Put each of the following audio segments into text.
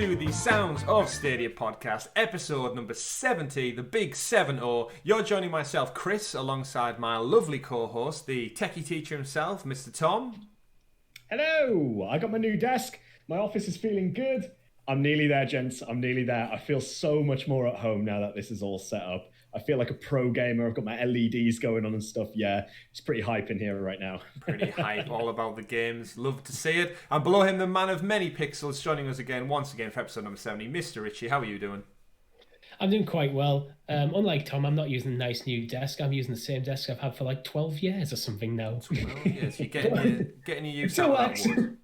to the Sounds of Stadia podcast, episode number 70, the big 7-0. You're joining myself, Chris, alongside my lovely co-host, the techie teacher himself, Mr. Tom. Hello! I got my new desk. My office is feeling good. I'm nearly there, gents. I'm nearly there. I feel so much more at home now that this is all set up. I feel like a pro gamer. I've got my LEDs going on and stuff. Yeah, it's pretty hype in here right now. Pretty hype, all about the games. Love to see it. And below him, the man of many pixels, joining us once again for episode number 70, Mr. Richie. How are you doing? I'm doing quite well. Unlike Tom, I'm not using a nice new desk. I'm using the same desk I've had for like 12 years or something now. 12 years. You're getting you used to that wood.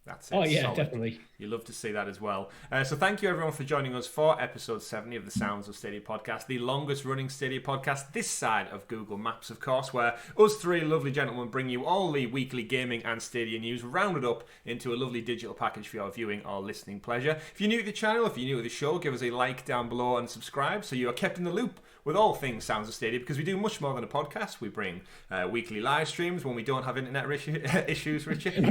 That's it. Oh, yeah, solid. definitely. You love to see that as well. So thank you everyone for joining us for episode 70 of the Sounds of Stadia podcast, the longest running Stadia podcast this side of Google Maps, of course, where us three lovely gentlemen bring you all the weekly gaming and Stadia news rounded up into a lovely digital package for your viewing or listening pleasure. If you're new to the channel, if you're new to the show, give us a like down below and subscribe so you are kept in the loop with all things Sounds of Stadia, because we do much more than a podcast. We bring weekly live streams when we don't have internet issues, Richard.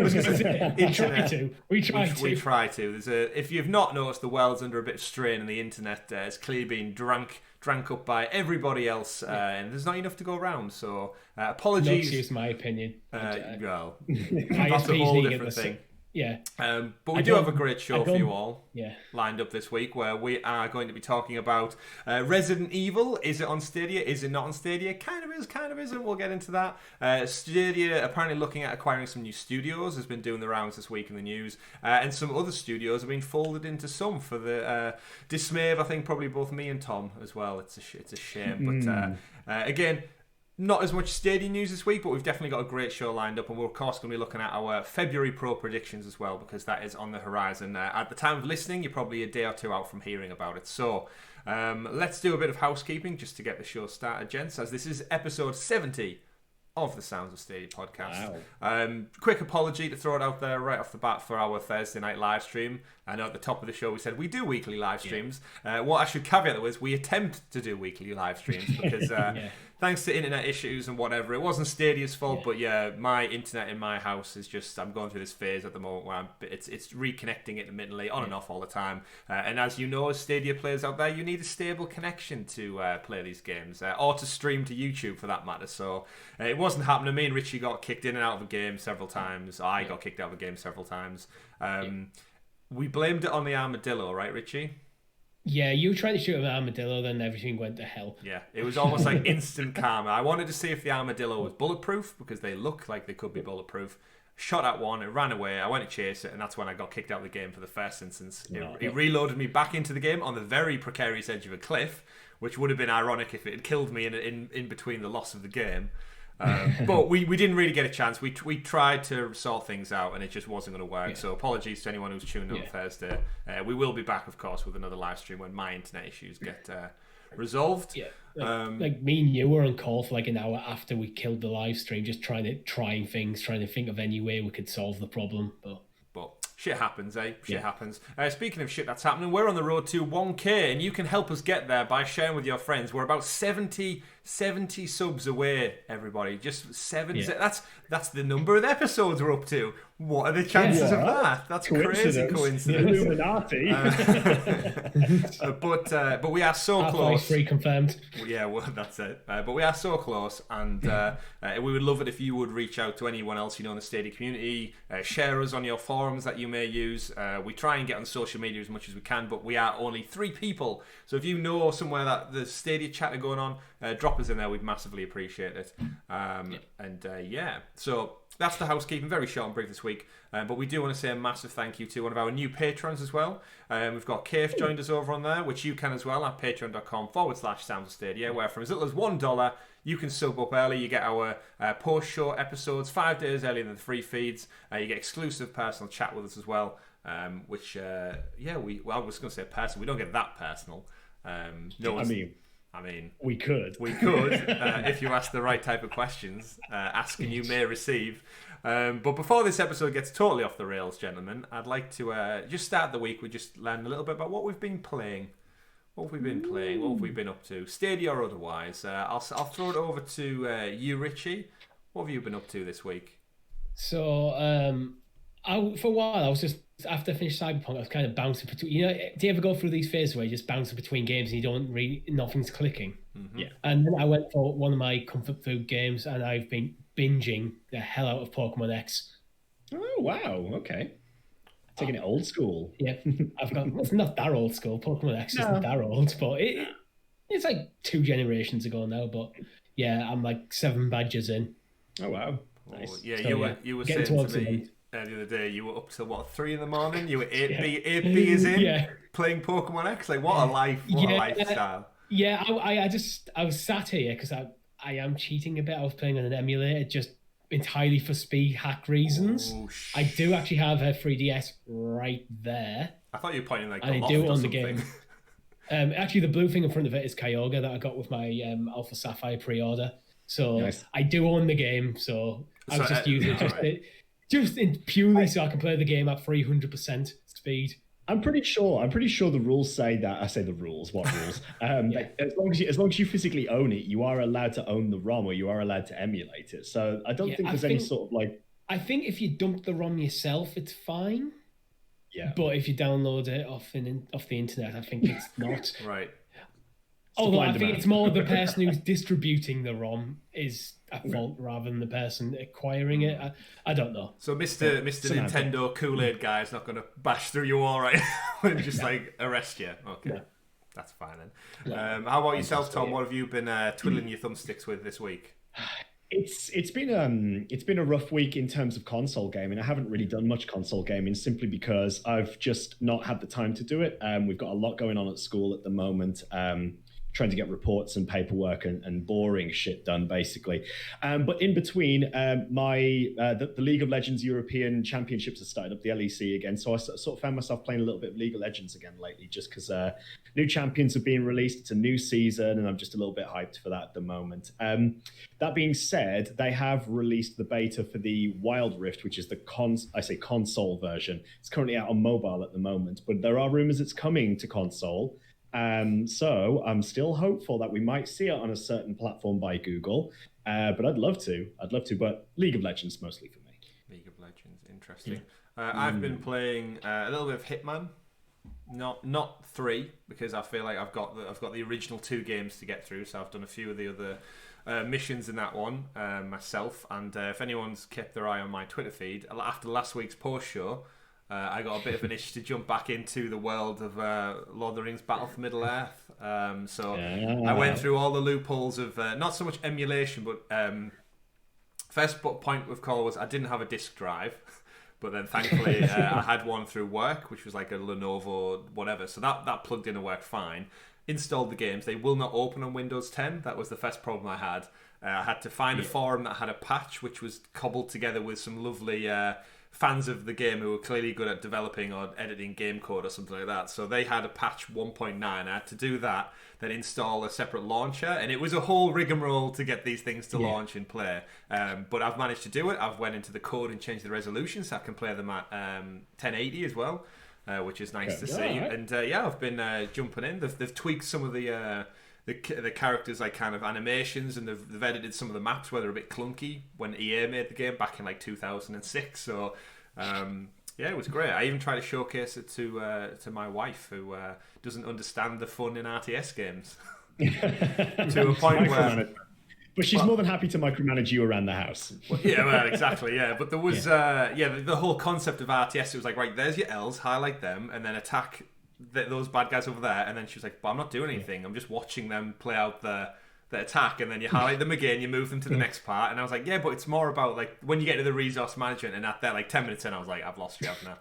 We try to. If you've not noticed, the world's under a bit of strain and the internet has clearly been drank up by everybody else, and there's not enough to go around. So apologies. No excuse, my opinion. Well, that's a whole different thing. Yeah. But we do have a great show for you all Yeah. lined up this week, where we are going to be talking about Resident Evil. Is it on Stadia? Is it not on Stadia? Kind of is, kind of isn't. We'll get into that. Stadia apparently looking at acquiring some new studios, has been doing the rounds this week in the news. And some other studios have been folded into some for the dismay of, I think, probably both me and Tom as well. It's a shame. But again, not as much Stadia news this week, but we've definitely got a great show lined up, and we're of course going to be looking at our February Pro predictions as well, because that is on the horizon. At the time of listening, you're probably a day or two out from hearing about it. So let's do a bit of housekeeping just to get the show started, gents, as this is episode 70 of the Sounds of Stadia podcast. Wow. Quick apology to throw it out there right off the bat for our Thursday night live stream. I know at the top of the show we said we do weekly live streams. What I should caveat that was we attempt to do weekly live streams because thanks to internet issues and whatever, it wasn't Stadia's fault, but my internet in my house is just, I'm going through this phase at the moment where it's reconnecting intermittently on and off all the time. And as you know, as Stadia players out there, you need a stable connection to play these games, or to stream to YouTube for that matter. So it wasn't happening. Me and Richie got kicked in and out of a game several times. I got kicked out of a game several times. We blamed it on the armadillo, right, Richie? Yeah, you tried to shoot an armadillo, then everything went to hell. Yeah, it was almost like instant karma. I wanted to see if the armadillo was bulletproof, because they look like they could be bulletproof. Shot at one, it ran away, I went to chase it, and that's when I got kicked out of the game for the first instance. It reloaded me back into the game on the very precarious edge of a cliff, which would have been ironic if it had killed me in between the loss of the game. But we didn't really get a chance. We tried to sort things out, and it just wasn't going to work. So apologies to anyone who's tuned in on Thursday. We will be back, of course, with another live stream when my internet issues get resolved. Yeah, like me and you were on call for like an hour after we killed the live stream, just trying to think of any way we could solve the problem. But shit happens, eh? Shit happens. Speaking of shit that's happening, we're on the road to 1K, and you can help us get there by sharing with your friends. We're about 70 subs away, everybody. Just 70. That's the number of episodes we're up to. What are the chances of that? That's crazy coincidence. Illuminati. But we are so close. Free confirmed. Yeah, well, that's it. But we are so close, and we would love it if you would reach out to anyone else you know in the Stadia community. Share us on your forums that you may use. We try and get on social media as much as we can, but we are only 3 people. So if you know somewhere that the Stadia chat are going on, drop us in there. We'd massively appreciate it. So that's the housekeeping. Very short and brief this week. But we do want to say a massive thank you to one of our new patrons as well. We've got Kaif joined us over on there, which you can as well at patreon.com/Sounds of Stadia, where from as little as $1, you can sub up early. You get our post-show episodes 5 days earlier than the free feeds. You get exclusive personal chat with us as well, which, I was going to say personal. We don't get that personal. I mean, we could. If you ask the right type of questions, ask and you may receive. But before this episode gets totally off the rails, gentlemen, I'd like to just start the week with just learning a little bit about what we've been playing. What have we been playing? What have we been up to? Stadia or otherwise? I'll throw it over to you, Richie. What have you been up to this week? So, for a while I was just after I finished Cyberpunk, I was kind of bouncing between. You know, do you ever go through these phases where you're just bouncing between games and you don't really nothing's clicking? Yeah. And then I went for one of my comfort food games, and I've been binging the hell out of Pokemon X. Oh wow, okay. Taking it old school. Yeah, I've got. It's not that old school. Pokemon X isn't that old, but it's like 2 generations ago now. But yeah, I'm like 7 badges in. Oh wow, nice. Oh, yeah, So, you were saying to me the other day you were up to what 3 in the morning. You were 8 beers in, playing Pokemon X. Like what a life, what a lifestyle. Yeah, I was sat here because I am cheating a bit. I was playing on an emulator just entirely for speed hack reasons. I do actually have a 3DS right there. I thought you were pointing like and the I do loft or own the something. game. Actually, the blue thing in front of it is Kyogre that I got with my Alpha Sapphire pre-order. So nice. I do own the game. So I was just using it just purely so I can play the game at 300% speed. I'm pretty sure the rules say that. I say the rules. What rules? As long as you physically own it, you are allowed to own the ROM, or you are allowed to emulate it. So I don't think there's any sort of like. I think if you dump the ROM yourself, it's fine. Yeah. But if you download it off the internet, I think it's not. Right. Although I think it's more the person who's distributing the ROM is at fault rather than the person acquiring it. I don't know. So Mr. Nintendo Kool-Aid guy is not going to bash through you all right and just like arrest you. Okay, that's fine then. How about yourself, Tom? What have you been twiddling your thumbsticks with this week? It's been a rough week in terms of console gaming. I haven't really done much console gaming simply because I've just not had the time to do it. We've got a lot going on at school at the moment. Trying to get reports and paperwork and boring shit done, basically. But in between, the League of Legends European Championships have started up, the LEC again. So I sort of found myself playing a little bit of League of Legends again lately, just because new champions are being released. It's a new season, and I'm just a little bit hyped for that at the moment. That being said, they have released the beta for the Wild Rift, which is the console version. It's currently out on mobile at the moment, but there are rumors it's coming to console. So I'm still hopeful that we might see it on a certain platform by Google, but I'd love to, but League of Legends mostly for me. League of Legends, interesting. I've been playing a little bit of Hitman, not 3, because I feel like I've got the original 2 games to get through, so I've done a few of the other missions in that one myself, and if anyone's kept their eye on my Twitter feed, after last week's post show, I got a bit of an itch to jump back into the world of Lord of the Rings Battle for Middle-earth. I went through all the loopholes of not so much emulation, but first point of call was I didn't have a disk drive, but then thankfully I had one through work, which was like a Lenovo whatever, so that plugged in and worked fine. Installed the games. They will not open on Windows 10. That was the first problem I had. I had to find a forum that had a patch, which was cobbled together with some lovely fans of the game who were clearly good at developing or editing game code or something like that. So they had a patch 1.9. I had to do that, then install a separate launcher, and it was a whole rigmarole to get these things to launch and play. But I've managed to do it. I've went into the code and changed the resolution so I can play them at 1080 as well, which is nice to see. Right. And I've been jumping in. They've tweaked some of the characters, like kind of animations, and they've edited some of the maps where they're a bit clunky when EA made the game back in like 2006. So it was great. I even tried to showcase it to my wife, who doesn't understand the fun in RTS games to a point where. But she's more than happy to micromanage you around the house. Well, exactly. Yeah, but there was the whole concept of RTS. It was like, right, there's your L's, highlight them, and then attack those bad guys over there. And then she was like, but I'm not doing anything. I'm just watching them play out the attack, and then you highlight them again, you move them to the next part. And I was like, but it's more about like when you get to the resource management, and at that like 10 minutes in, I was like, I've lost you out now.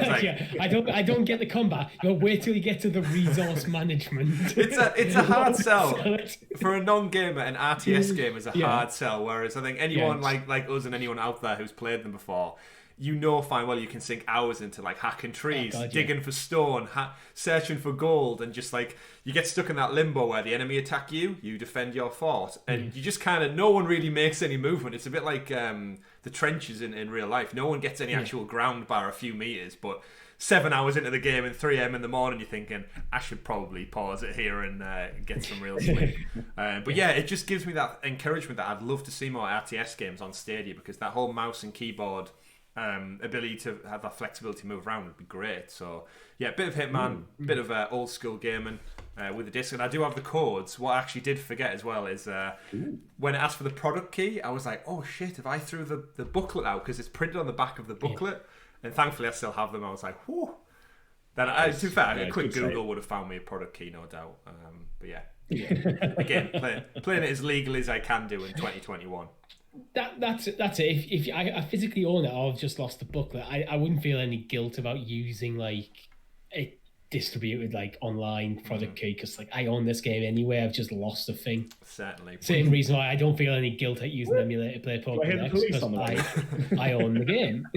Like, I don't get the combat. Wait till you get to the resource management. It's a hard sell for a non-gamer. An RTS game is a hard sell, whereas I think anyone like us and anyone out there who's played them before, fine well you can sink hours into like hacking trees, digging for stone, searching for gold, and just like you get stuck in that limbo where the enemy attack you defend your fort, and you just kind of, no one really makes any movement. It's a bit like the trenches in real life. No one gets any actual ground bar a few meters, but 7 hours into the game and 3 a.m. in the morning, you're thinking, I should probably pause it here and get some real sleep. But it just gives me that encouragement that I'd love to see more RTS games on Stadia, because that whole mouse and keyboard ability to have that flexibility to move around would be great. So yeah, a bit of Hitman, bit of old school gaming with the disc, and I do have the codes. What I actually did forget as well is when it asked for the product key, I was like, oh shit, if I threw the booklet out, because it's printed on the back of the booklet, and thankfully I still have them. I was like, whew. Then to be fair, a quick Google would have found me a product key, no doubt. But yeah. Again, playing it as legally as I can do in 2021. That's it. If I physically own it, or I've just lost the booklet, I wouldn't feel any guilt about using like a distributed like online product key, because like I own this game anyway. I've just lost the thing. Certainly. Same reason why I don't feel any guilt at using emulator to play Pokemon X, because I own the game.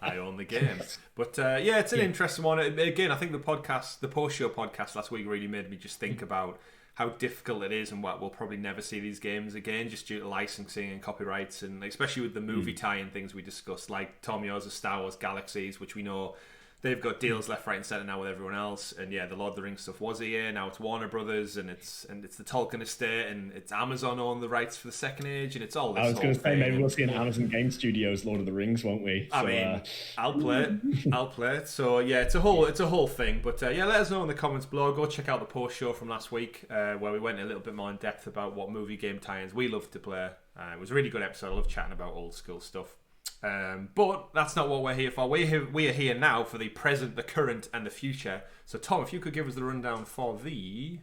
I own the game. But yeah, it's an interesting one. Again, I think the post-show podcast last week really made me just think about how difficult it is, and what we'll probably never see these games again, just due to licensing and copyrights, and especially with the movie tie-in things we discussed, like Tom Yours' Star Wars Galaxies, which we know they've got deals left, right, and centre now with everyone else. And yeah, the Lord of the Rings stuff was a year. Now it's Warner Brothers, and it's the Tolkien estate, and it's Amazon own the rights for the Second Age, and it's all this. I was going to say maybe we'll see an Amazon Game Studios Lord of the Rings, won't we? I mean, I'll play it. So yeah, it's a whole thing. But yeah, let us know in the comments below. Go check out the post show from last week, where we went a little bit more in depth about what movie game tie-ins we love to play. It was a really good episode. I love chatting about old school stuff. But that's not what we're here for. We are here now for the present, the current, and the future. So Tom, if you could give us the rundown for the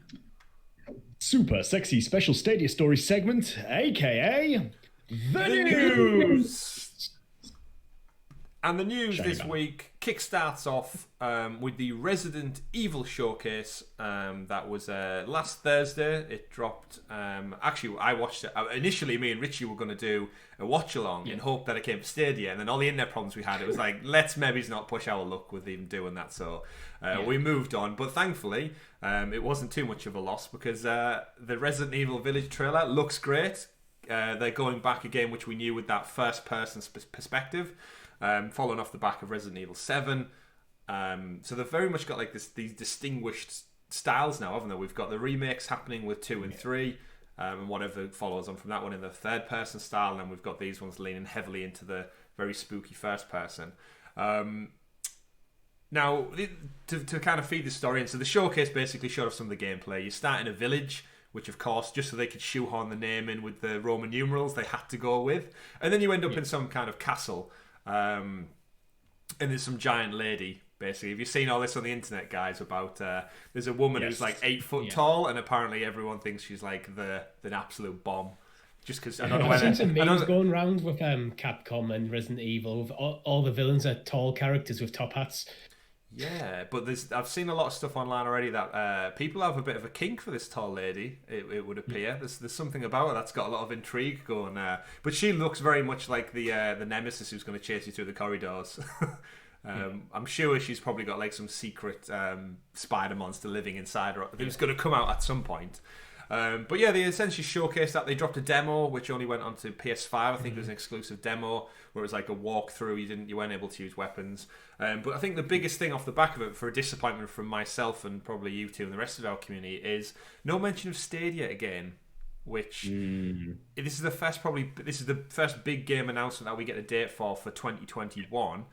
super sexy special Stadia story segment, aka the news. And the news this week kickstarts off with the Resident Evil showcase that was last Thursday. It dropped. Actually, I watched it. Initially, me and Richie were going to do a watch-along in hope that it came to Stadia. And then all the internet problems we had, it was like, let's maybe not push our luck with even doing that. So we moved on. But thankfully, it wasn't too much of a loss, because the Resident Evil Village trailer looks great. They're going back again, which we knew, with that first-person perspective. Following off the back of Resident Evil 7. So they've very much got like these distinguished styles now, haven't they? We've got the remakes happening with 2 and 3, and whatever follows on from that one in the third person style, and then we've got these ones leaning heavily into the very spooky first person. Now, to kind of feed the story in, so the showcase basically showed off some of the gameplay. You start in a village, which of course, just so they could shoehorn the name in with the Roman numerals, they had to go with. And then you end up in some kind of castle. And there's some giant lady, basically. Have you seen all this on the internet, guys, about there's a woman who's like 8 foot tall, and apparently everyone thinks she's like the absolute bomb. Just because I don't know whether... I've seen some memes going around with Capcom and Resident Evil, with all the villains are tall characters with top hats. Yeah, but I've seen a lot of stuff online already that people have a bit of a kink for this tall lady, it would appear. There's something about her that's got a lot of intrigue going there. But she looks very much like the nemesis who's going to chase you through the corridors. I'm sure she's probably got like some secret spider monster living inside her who's going to come out at some point. But yeah, they essentially showcased that. They dropped a demo which only went onto PS5. I think it was an exclusive demo where it was like a walkthrough. You weren't able to use weapons. But I think the biggest thing off the back of it, for a disappointment from myself and probably you two and the rest of our community, is no mention of Stadia again. Which this is the first big game announcement that we get a date for 2021.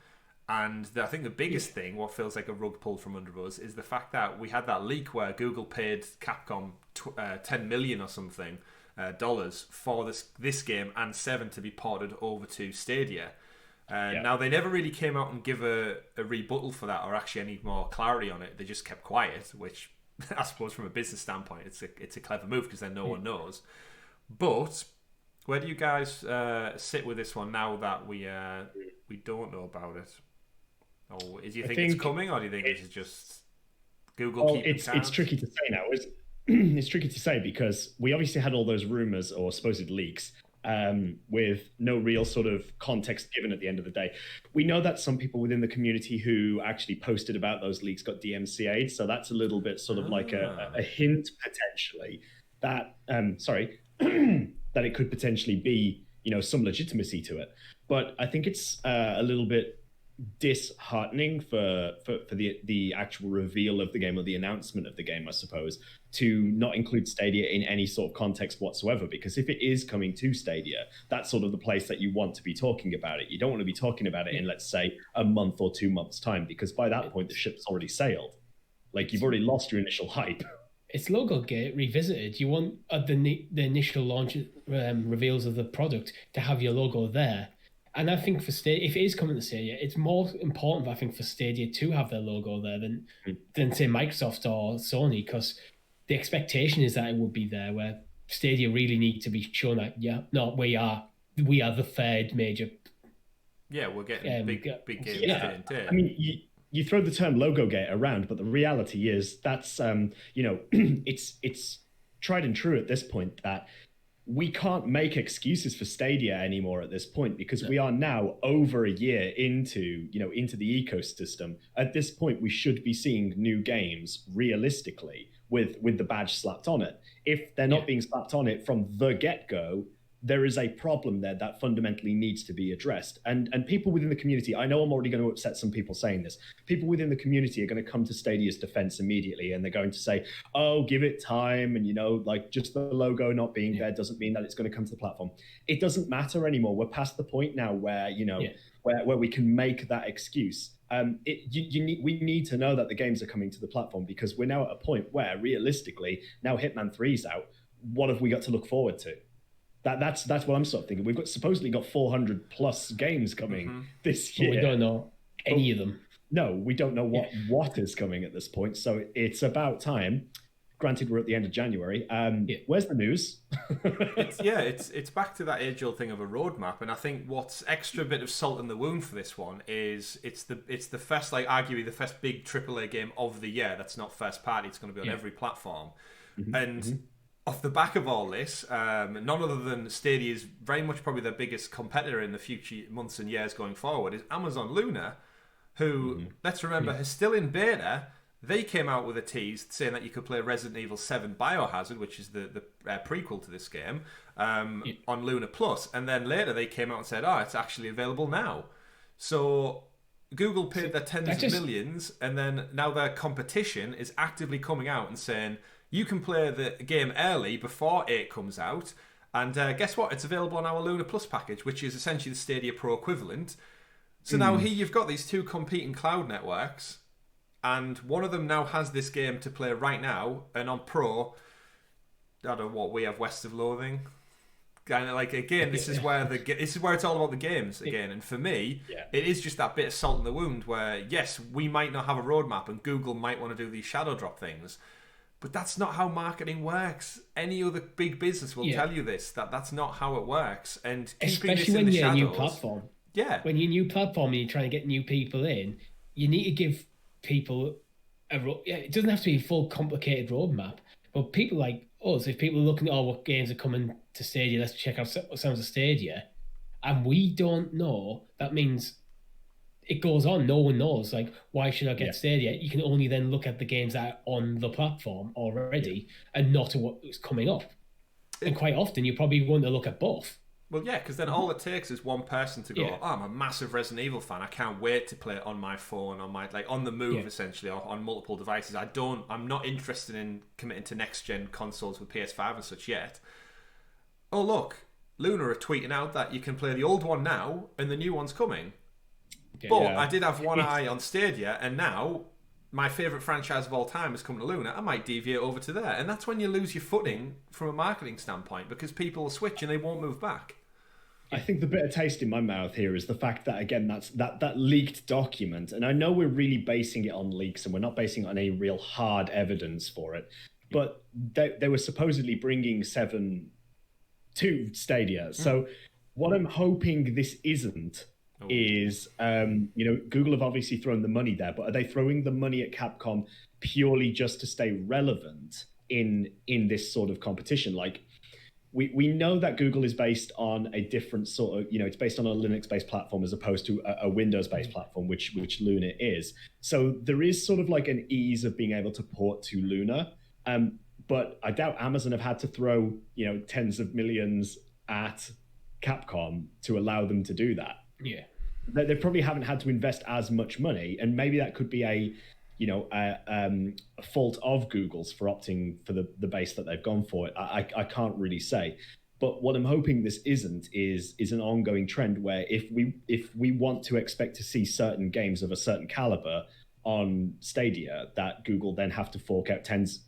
And I think the biggest thing, what feels like a rug pulled from under us, is the fact that we had that leak where Google paid Capcom $10 million or something dollars for this game and 7 to be ported over to Stadia. Now, they never really came out and give a rebuttal for that, or actually any more clarity on it. They just kept quiet, which I suppose from a business standpoint, it's a clever move, because then no one knows. But where do you guys sit with this one now that we don't know about it? Or do you think it's coming, or do you think this is just Google keeping tabs? It's tricky to say now. It's tricky to say, because we obviously had all those rumors or supposed leaks with no real sort of context given at the end of the day. We know that some people within the community who actually posted about those leaks got DMCA'd, so that's a little bit sort of like a hint potentially that that it could potentially be, some legitimacy to it. But I think it's a little bit disheartening for the actual reveal of the game, or the announcement of the game, I suppose, to not include Stadia in any sort of context whatsoever. Because if it is coming to Stadia, that's sort of the place that you want to be talking about it. You don't want to be talking about it in, let's say, a month or 2 months time, because by that point the ship's already sailed. Like, you've already lost your initial hype. It's logo gate revisited. You want the initial launch reveals of the product to have your logo there. And I think for Stadia, if it is coming to Stadia, it's more important, I think, for Stadia to have their logo there than say Microsoft or Sony, because the expectation is that it would be there, where Stadia really need to be shown that, we are the third major. Yeah, we're getting big games in too. I mean, you throw the term logo gate around, but the reality is that's it's tried and true at this point that we can't make excuses for Stadia anymore at this point, because we are now over a year into the ecosystem. At this point, we should be seeing new games realistically with the badge slapped on it. If they're not being slapped on it from the get-go, there is a problem there that fundamentally needs to be addressed. And people within the community, I know I'm already going to upset some people saying this, people within the community are going to come to Stadia's defense immediately, and they're going to say, oh, give it time, and like, just the logo not being there doesn't mean that it's going to come to the platform. It doesn't matter anymore. We're past the point now where where we can make that excuse. We need to know that the games are coming to the platform, because we're now at a point where, realistically, now Hitman 3's out, what have we got to look forward to? That's what I'm sort of thinking. We've supposedly got 400 plus games coming this year. But we don't know any of them. No, we don't know what is coming at this point. So it's about time. Granted, we're at the end of January. Where's the news? It's back to that age-old thing of a roadmap, and I think what's extra bit of salt in the wound for this one is it's the first, like, arguably the first big AAA game of the year that's not first party. It's going to be on every platform, and off the back of all this, none other than Stadia is very much probably their biggest competitor in the future months and years going forward, is Amazon Luna, who, let's remember, is still in beta. They came out with a tease saying that you could play Resident Evil 7 Biohazard, which is the prequel to this game, on Luna Plus. And then later they came out and said, it's actually available now. So Google paid their tens of millions, and then now their competition is actively coming out and saying, you can play the game early before 8 comes out, and guess what? It's available on our Luna Plus package, which is essentially the Stadia Pro equivalent. So now here you've got these two competing cloud networks, and one of them now has this game to play right now, and on Pro, I don't know what we have, West of Loathing. Kind of like, again, this is where it's all about the games again. And for me, it is just that bit of salt in the wound where, yes, we might not have a roadmap, and Google might want to do these shadow drop things. But that's not how marketing works. Any other big business will tell you this, that's not how it works. And especially when you're a new platform. Yeah. When you're a new platform and you're trying to get new people in, you need to give people it doesn't have to be a full complicated roadmap. But people like us, if people are looking at what games are coming to Stadia, let's check out Sounds of Stadia, and we don't know, that means it goes on. No one knows. Like, why should I get Stadia? You can only then look at the games that are on the platform already and not at what's coming up. And quite often, you probably want to look at both. Well, yeah, because then all it takes is one person to go, I'm a massive Resident Evil fan. I can't wait to play it on my phone, on the move, essentially, or on multiple devices. I'm not interested in committing to next-gen consoles with PS5 and such yet. Oh, look, Luna are tweeting out that you can play the old one now and the new one's coming. But I did have one eye on Stadia, and now my favourite franchise of all time has come to Luna. I might deviate over to there. And that's when you lose your footing from a marketing standpoint, because people will switch and they won't move back. I think the bitter taste in my mouth here is the fact that, again, that's that leaked document. And I know we're really basing it on leaks, and we're not basing it on any real hard evidence for it. But they were supposedly bringing 7 to Stadia. So what I'm hoping this isn't is, Google have obviously thrown the money there, but are they throwing the money at Capcom purely just to stay relevant in this sort of competition? Like, we know that Google is based on a different sort of, it's based on a Linux-based platform as opposed to a Windows-based platform, which Luna is. So there is sort of like an ease of being able to port to Luna. But I doubt Amazon have had to throw, tens of millions at Capcom to allow them to do that. Yeah. they probably haven't had to invest as much money, and maybe that could be a fault of Google's for opting for the base that they've gone for. I can't really say. But what I'm hoping this isn't is an ongoing trend where if we want to expect to see certain games of a certain caliber on Stadia, that Google then have to fork out tens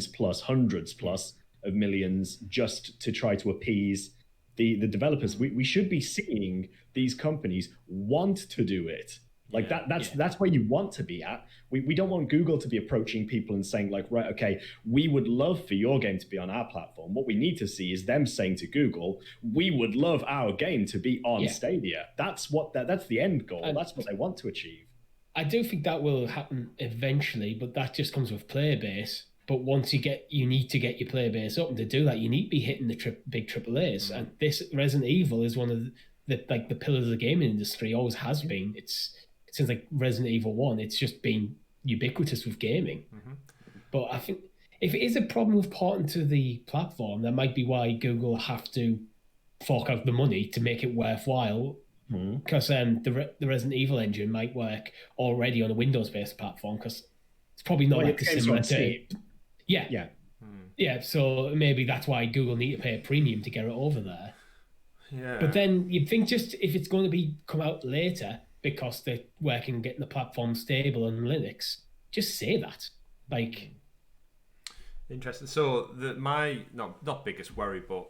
plus, hundreds plus of millions just to try to appease the developers. We should be seeing these companies want to do it. Like that's where you want to be at. We don't want Google to be approaching people and saying like, right, okay, we would love for your game to be on our platform. What we need to see is them saying to Google, we would love our game to be on Stadia. That's the end goal. And that's what they want to achieve. I do think that will happen eventually, but that just comes with player base. But once you need to get your player base up, and to do that, you need to be hitting the big AAAs. And this Resident Evil is one of the pillars of the gaming industry. Always has been. Since like Resident Evil 1, it's just been ubiquitous with gaming. But I think if it is a problem with porting to the platform, that might be why Google have to fork out the money to make it worthwhile. Because the Resident Evil engine might work already on a Windows-based platform, because it's probably not like the similar to... Yeah, so maybe that's why Google need to pay a premium to get it over there. Yeah. But then you'd think just if it's going to come out later because they're working on getting the platform stable on Linux, just say that. Like, interesting. So my not biggest worry, but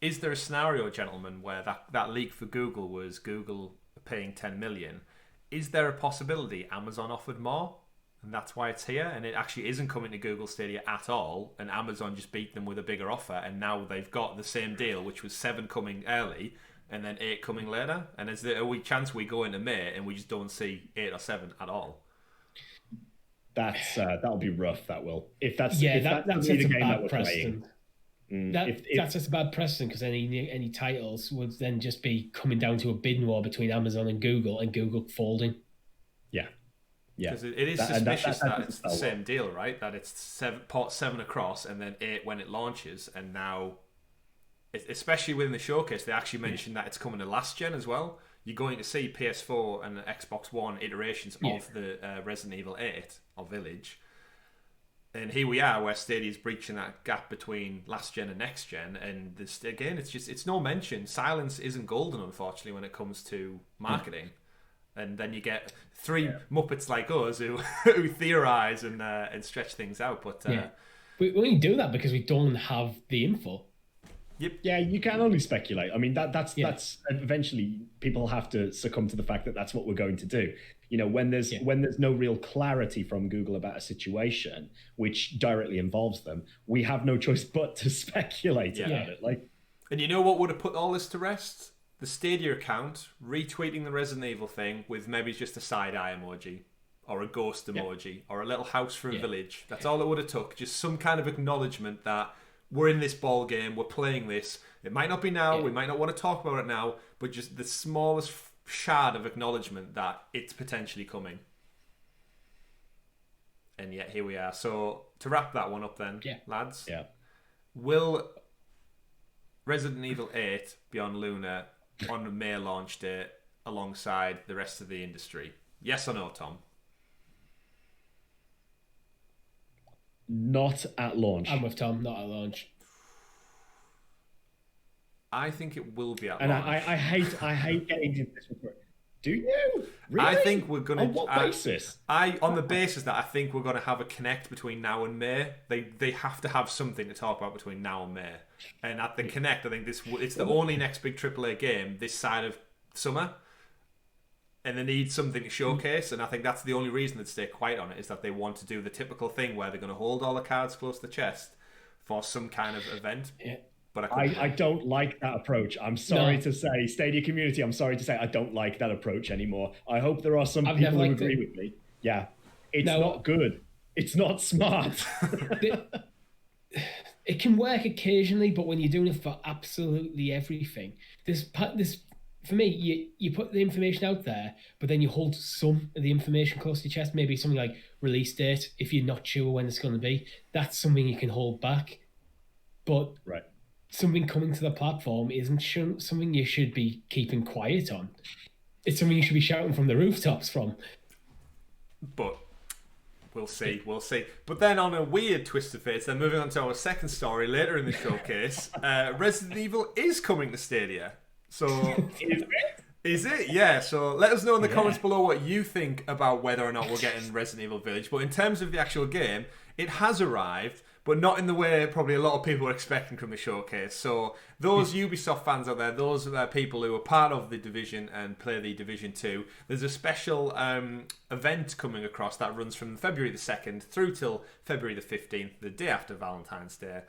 is there a scenario, gentlemen, where that leak for Google was Google paying 10 million? Is there a possibility Amazon offered more, and that's why it's here, and it actually isn't coming to Google Stadia at all, and Amazon just beat them with a bigger offer, and now they've got the same deal, which was 7 coming early and then 8 coming later? And is there a chance we go into May and we just don't see 8 or 7 at all? That'll be rough. That will. If that's the game that we're playing. That's just a bad precedent, because any titles would then just be coming down to a bidding war between Amazon and Google folding. Yeah. Because it is suspicious that it's the same deal, right? That it's port 7 across and then 8 when it launches, and now, especially within the showcase, they actually mentioned that it's coming to last gen as well. You're going to see PS4 and Xbox One iterations of the Resident Evil 8 or Village. And here we are, where Stadia's breaching that gap between last gen and next gen. And this, again, it's no mention. Silence isn't golden, unfortunately, when it comes to marketing. And then you get 3 Muppets like us who theorize and stretch things out. But we only do that because we don't have the info. Yep. Yeah, you can only speculate. I mean, that's eventually people have to succumb to the fact that that's what we're going to do. You know, when there's no real clarity from Google about a situation which directly involves them, we have no choice but to speculate about it. Like, and you know what would have put all this to rest? The Stadia account retweeting the Resident Evil thing with maybe just a side eye emoji or a ghost emoji or a little house for a village. That's all it would have took. Just some kind of acknowledgement that we're in this ball game, we're playing this. It might not be now, we might not want to talk about it now, but just the smallest shard of acknowledgement that it's potentially coming. And yet here we are. So to wrap that one up then, lads, will Resident Evil 8 be on Luna on the May launch date alongside the rest of the industry? Yes or no, Tom? Not at launch. I'm with Tom, not at launch. I think it will be at launch. And I hate getting into this. Do you? Really? I think we're going to... On what basis? On the basis that I think we're going to have a Connect between now and May. They have to have something to talk about between now and May. And at the Connect, I think it's the only next big AAA game this side of summer. And they need something to showcase, and I think that's the only reason they'd stay quiet on it, is that they want to do the typical thing where they're going to hold all the cards close to the chest for some kind of event. Yeah. But I don't like that approach. I'm sorry to say, Stadia community, I'm sorry to say I don't like that approach anymore. I hope there are some people who agree with me. Yeah. It's not good. It's not smart. It can work occasionally, but when you're doing it for absolutely everything, this for me, you put the information out there, but then you hold some of the information close to your chest. Maybe something like release date, if you're not sure when it's going to be. That's something you can hold back. But something coming to the platform isn't something you should be keeping quiet on. it's something you should be shouting from the rooftops from. But we'll see. But then on a weird twist of fate, then moving on to our second story later in the showcase, Resident Evil is coming to Stadia. So is it? Yeah. So let us know in the comments below what you think about whether or not we're getting Resident Evil Village. But in terms of the actual game, it has arrived, but not in the way probably a lot of people were expecting from the showcase. So those Ubisoft fans out there, those people who are part of the Division and play the Division 2, there's a special event coming across that runs from February the 2nd through till February the 15th, the day after Valentine's Day,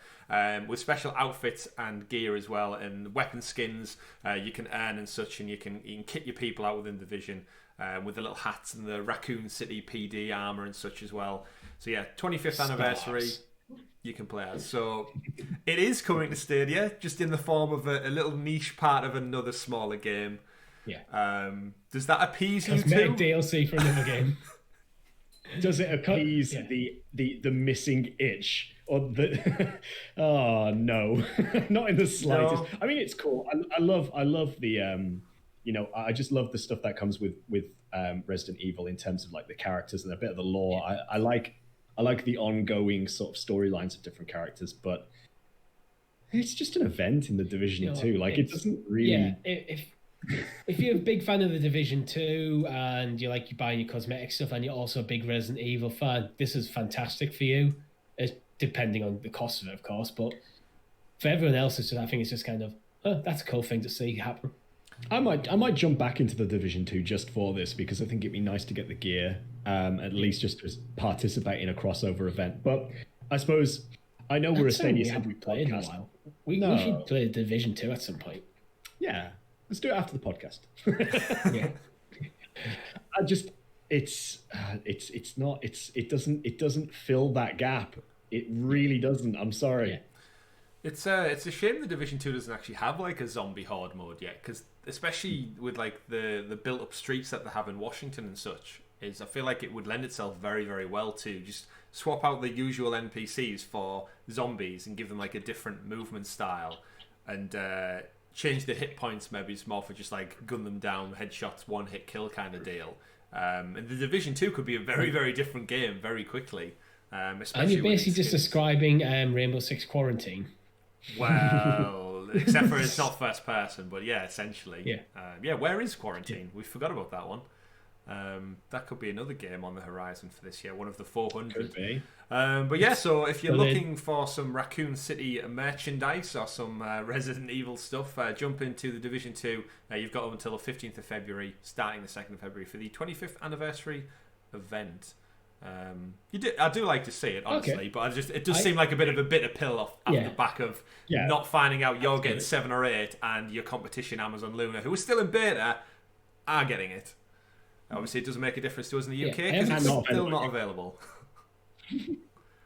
with special outfits and gear as well, and weapon skins you can earn and such, and you can kit your people out within the Division with the little hats and the Raccoon City PD armor and such as well. So yeah, 25th anniversary. You can play as. So it is coming to Stadia, just in the form of a little niche part of another smaller game. Yeah. Does that appease you too? Cosmetic DLC for another game. Does it appease the missing itch? Or the oh no, not in the slightest. No. I mean, it's cool. I love the I just love the stuff that comes with Resident Evil in terms of like the characters and a bit of the lore. I like the ongoing sort of storylines of different characters, but it's just an event in the Division 2. Like, it doesn't really... Yeah, if you're a big fan of the Division 2 and you're buying your cosmetic stuff and you're also a big Resident Evil fan, this is fantastic for you. It's depending on the cost of it, of course, but for everyone else, I think it's just kind of, that's a cool thing to see happen. I might jump back into the Division 2 just for this, because I think it'd be nice to get the gear, at least just to participate in a crossover event. But I suppose I know we're a Stadia haven't played in a while. We should play Division 2 at some point. Yeah, let's do it after the podcast. Yeah, it doesn't fill that gap. It really doesn't. I'm sorry. Yeah. It's a shame the Division 2 doesn't actually have like a zombie horde mode yet, because especially with like the built up streets that they have in Washington and such, I feel like it would lend itself very, very well to just swap out the usual NPCs for zombies and give them like a different movement style, and change the hit points maybe it's more for just like gun them down, headshots, one hit kill kind of deal. And the Division 2 could be a very, very different game very quickly. And you're basically just describing Rainbow Six Quarantine. Well, except for it's not first person, but yeah, essentially. Yeah. Where is Quarantine? We forgot about that one. That could be another game on the horizon for this year, one of the 400. Could be. But yeah, so if you're looking for some Raccoon City merchandise or some Resident Evil stuff, jump into the Division 2. You've got up until the 15th of February, starting the 2nd of February, for the 25th anniversary event. I do like to see it, honestly, but it does seem like a bit of a bitter pill off the back of not finding out you're getting 7 or 8 and your competition, Amazon Luna, who is still in beta, are getting it. Obviously, it doesn't make a difference to us in the UK because it's still not available.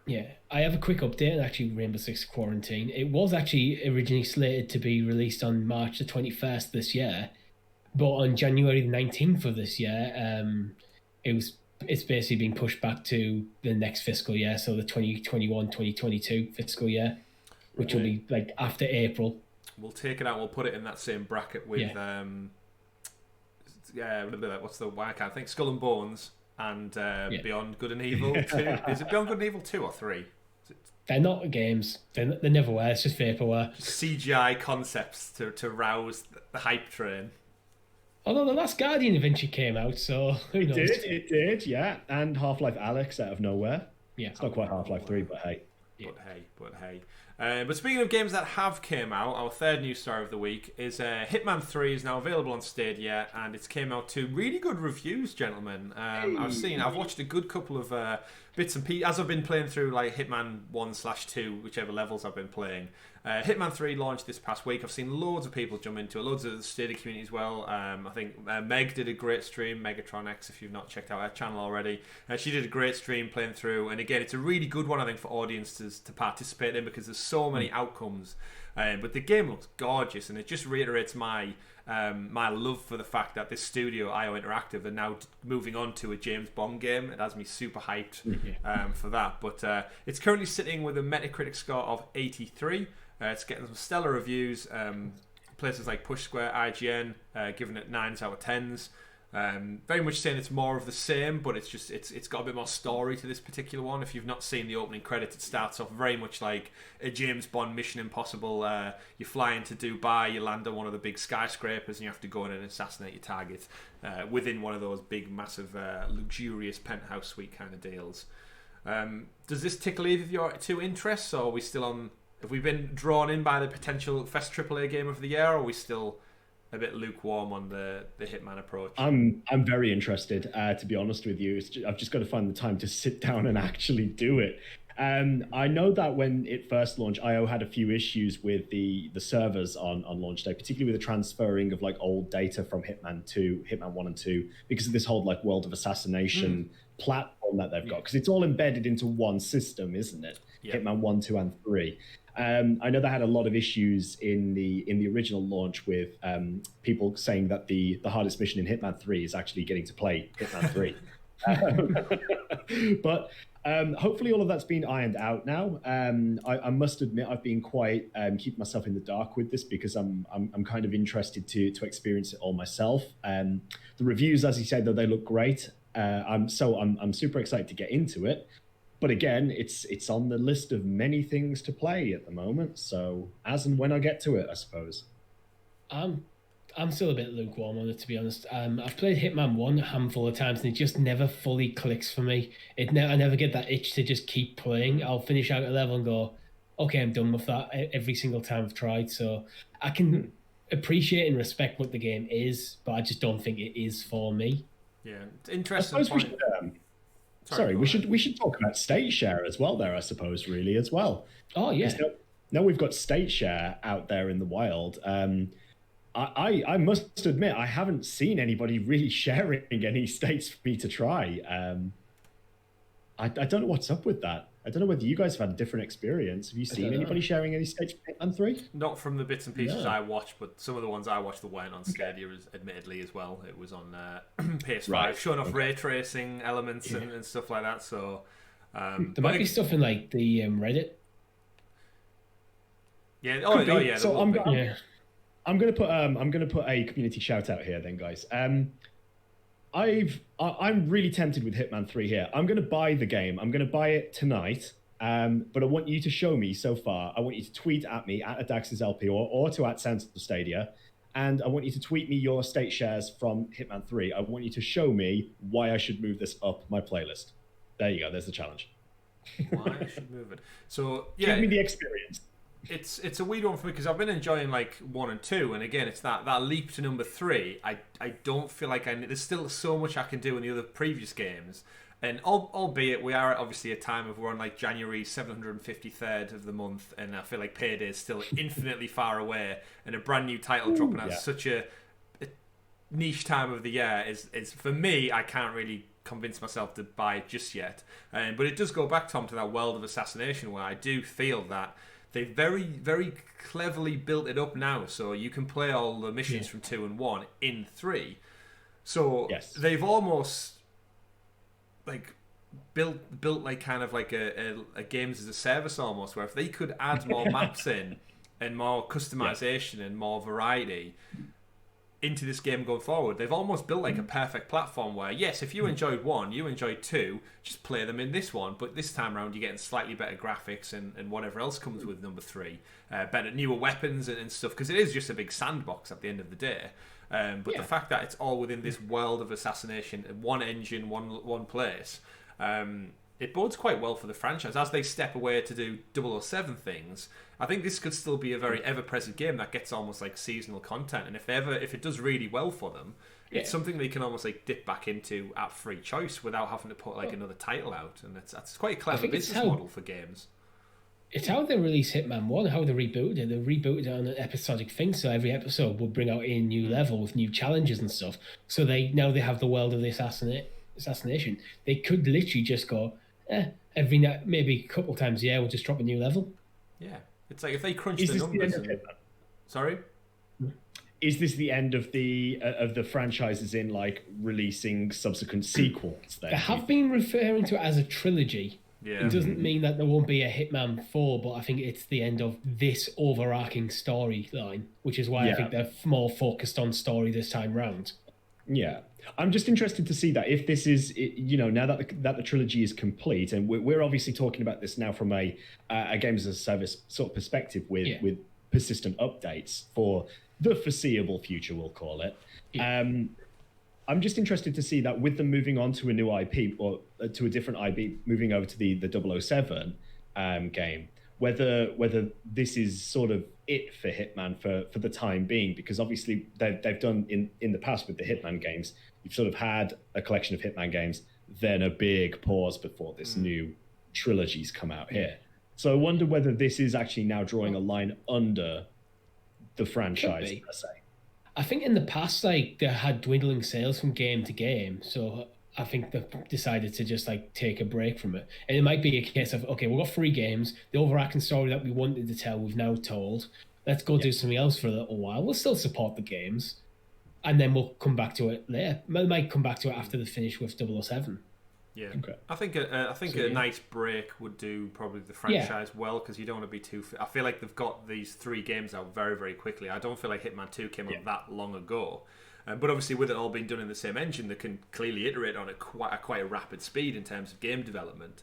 Yeah, I have a quick update on actually Rainbow Six Quarantine. It was actually originally slated to be released on March the 21st this year, but on January the 19th of this year, it's basically being pushed back to the next fiscal year, so the 2021-2022 fiscal year, which will be like after April. We'll take it out. We'll put it in that same bracket with I can't think. Skull and Bones and Beyond Good and Evil 2. Is it Beyond Good and Evil 2 or 3? They're not games. They never were. It's just vaporware. CGI concepts to rouse the hype train. Although The Last Guardian eventually came out, so who knows? It did, yeah. And Half-Life Alyx out of nowhere. Yeah. It's not quite Half-Life 3, but hey. But hey. But speaking of games that have came out, our third news story of the week is Hitman 3 is now available on Stadia, and it's came out to really good reviews, gentlemen. I've watched a good couple of bits and pieces as I've been playing through like Hitman 1/2, whichever levels I've been playing. Hitman 3 launched this past week. I've seen loads of people jump into it, loads of the Stadia community as well. I think Meg did a great stream, Megatron X, if you've not checked out her channel already. She did a great stream playing through, and again, it's a really good one, I think, for audiences to participate in because there's so many outcomes. But the game looks gorgeous, and it just reiterates my love for the fact that this studio, IO Interactive, are now moving on to a James Bond game. It has me super hyped for that. But it's currently sitting with a Metacritic score of 83. It's getting some stellar reviews. places like Push Square, IGN, giving it 9s out of 10s. Very much saying it's more of the same, but it's got a bit more story to this particular one. If you've not seen the opening credits, it starts off very much like a James Bond Mission Impossible. You fly into Dubai, you land on one of the big skyscrapers, and you have to go in and assassinate your target within one of those big, massive, luxurious penthouse suite kind of deals. Does this tickle either of your two interests, or are we still on? Have we been drawn in by the potential first AAA game of the year, or are we still a bit lukewarm on the Hitman approach? I'm very interested, to be honest with you. I've just got to find the time to sit down and actually do it. I know that when it first launched, IO had a few issues with the servers on launch day, particularly with the transferring of like old data from Hitman 1 and 2, because of this whole like World of Assassination platform that they've got, because it's all embedded into one system, isn't it? Yeah. Hitman 1, 2, and 3. I know they had a lot of issues in the original launch with people saying that the hardest mission in Hitman 3 is actually getting to play Hitman 3. But hopefully all of that's been ironed out now. I must admit I've been quite keeping myself in the dark with this, because I'm kind of interested to experience it all myself. The reviews, as you said, though, they look great. I'm super excited to get into it. But again, it's on the list of many things to play at the moment. So as and when I get to it, I suppose. I'm still a bit lukewarm on it, to be honest. I've played Hitman 1 a handful of times, and it just never fully clicks for me. I never get that itch to just keep playing. I'll finish out a level and go, okay, I'm done with that every single time I've tried. So I can appreciate and respect what the game is, but I just don't think it is for me. Yeah, it's interesting. Sorry, we should talk about state share as well there, I suppose, really, as well. Oh, yeah. Now we've got state share out there in the wild. I must admit, I haven't seen anybody really sharing any states for me to try. I don't know what's up with that. I don't know whether you guys have had a different experience. Have you seen anybody sharing any states for Hitman 3? Not from the bits and pieces I watched, but some of the ones I watched that weren't on Stadia, admittedly, as well. It was on PS5, showing off ray tracing elements and stuff like that. So there might be stuff in like the Reddit. Yeah. Oh yeah. So I'm gonna put a community shout out here then, guys. I'm really tempted with Hitman 3 here. I'm going to buy the game. I'm going to buy it tonight. But I want you to show me so far. I want you to tweet at me at AdaxisLP or to @Stadia. And I want you to tweet me your state shares from Hitman 3. I want you to show me why I should move this up my playlist. There you go. There's the challenge. Why I should move it. So yeah, give me the experience. It's a weird one for me, because I've been enjoying like 1 and 2, and again it's that leap to number 3. I don't feel like there's still so much I can do in the other previous games, and albeit we are obviously a time of we're on like January 753rd of the month, and I feel like payday is still infinitely far away, and a brand new title dropping out such a niche time of the year is for me, I can't really convince myself to buy it just yet. But it does go back, Tom, to that World of Assassination, where I do feel that they've very, very cleverly built it up now, so you can play all the missions from 2 and 1 in 3. So they've almost like built like kind of like a games as a service almost, where if they could add more maps in and more customization and more variety into this game going forward, they've almost built like a perfect platform where, yes, if you enjoyed 1, you enjoyed 2, just play them in this one, but this time around you're getting slightly better graphics and whatever else comes with number 3, better newer weapons and stuff, because it is just a big sandbox at the end of the day. But the fact that it's all within this world of assassination, one engine, one place, it bodes quite well for the franchise as they step away to do 007 things. I think this could still be a very ever-present game that gets almost like seasonal content, and if it does really well for them, it's something they can almost like dip back into at free choice without having to put like another title out, and that's quite a clever business model for games. It's how they released Hitman 1, how they rebooted it. They rebooted it on an episodic thing, so every episode would bring out a new level with new challenges and stuff. So they have the world of the assassination. They could literally just go, every night, maybe a couple times a year, we'll just drop a new level. Yeah. It's like if they crunch the numbers. Sorry? Is this the end of the franchises in like releasing subsequent sequels then? They have been referring to it as a trilogy. It doesn't mean that there won't be a Hitman 4, but I think it's the end of this overarching storyline, which is why I think they're more focused on story this time round. Yeah. I'm just interested to see that if this is, now that the trilogy is complete, and we're obviously talking about this now from a games as a service sort of perspective with persistent updates for the foreseeable future, we'll call it. Yeah. I'm just interested to see that with them moving on to a new IP or to a different IP, moving over to the 007 game, whether this is sort of it for Hitman for the time being, because obviously they've done in the past with the Hitman games, you've sort of had a collection of Hitman games, then a big pause before this new trilogy's come out here. So I wonder whether this is actually now drawing a line under the franchise, per se. I think in the past, like, they had dwindling sales from game to game, so I think they've decided to just like take a break from it. And it might be a case of, okay, we've got 3 games, the overarching story that we wanted to tell, we've now told. Let's go do something else for a little while. We'll still support the games, and then we'll come back to it later. We might come back to it after the finish with 007. Yeah, okay. I think a nice break would do probably the franchise well, because you don't want to be too. I feel like they've got these 3 games out very, very quickly. I don't feel like Hitman 2 came out that long ago, but obviously with it all being done in the same engine, they can clearly iterate on it quite a rapid speed in terms of game development.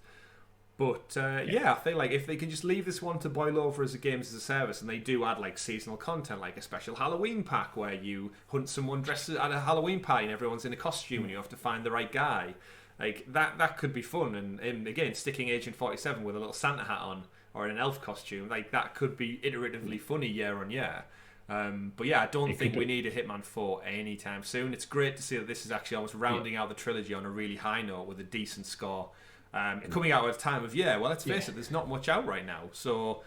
But I feel like if they can just leave this one to boil over as a games as a service, and they do add like seasonal content, like a special Halloween pack where you hunt someone dressed at a Halloween party and everyone's in a costume and you have to find the right guy. Like that could be fun, and again, sticking Agent 47 with a little Santa hat on or in an elf costume, like that could be iteratively funny year on year. But yeah, I don't think we need a Hitman 4 anytime soon. It's great to see that this is actually almost rounding out the trilogy on a really high note with a decent score. Coming out at a time of well, let's face it, there's not much out right now, so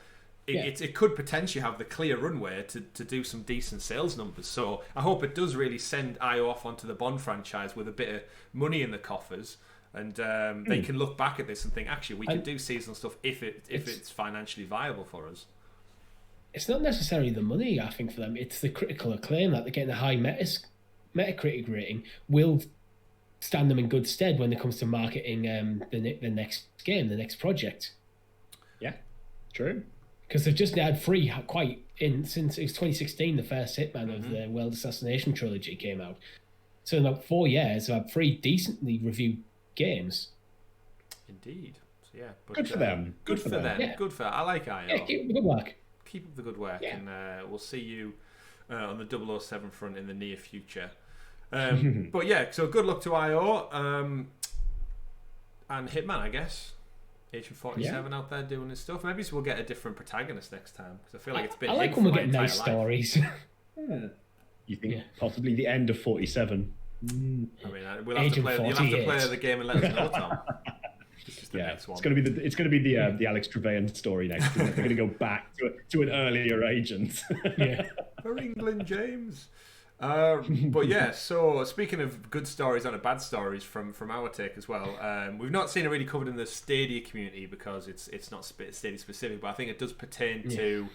it could potentially have the clear runway to do some decent sales numbers. So I hope it does really send IO off onto the Bond franchise with a bit of money in the coffers, and they can look back at this and think, actually, we can do seasonal stuff if it's financially viable for us. It's not necessarily the money, I think, for them. It's the critical acclaim that they're getting. A high Metacritic rating will stand them in good stead when it comes to marketing the next game, the next project. Yeah, true. Because they've just had 3 since it was 2016, the first Hitman of the World Assassination trilogy came out. So in about 4 years, they've had 3 decently reviewed games. Indeed. So yeah, but, good for them. Good for them. Yeah. Good for. I like IO. Yeah, keep up the good work. Keep up the good work, and we'll see you on the 007 front in the near future. But yeah, so good luck to IO and Hitman, I guess. Agent 47 out there doing his stuff. Maybe we'll get a different protagonist next time, because I feel like it's been. I like when we get nice stories. You think possibly the end of 47? I mean, we'll have to play. You'll have to play the game and let us know, Tom. Next one. It's going to be the Alex Trevelyan story next. They're going to go back to an earlier agent. For England, James. But yeah, so speaking of good stories and bad stories from our take as well, we've not seen it really covered in the Stadia community because it's not Stadia specific, but I think it does pertain to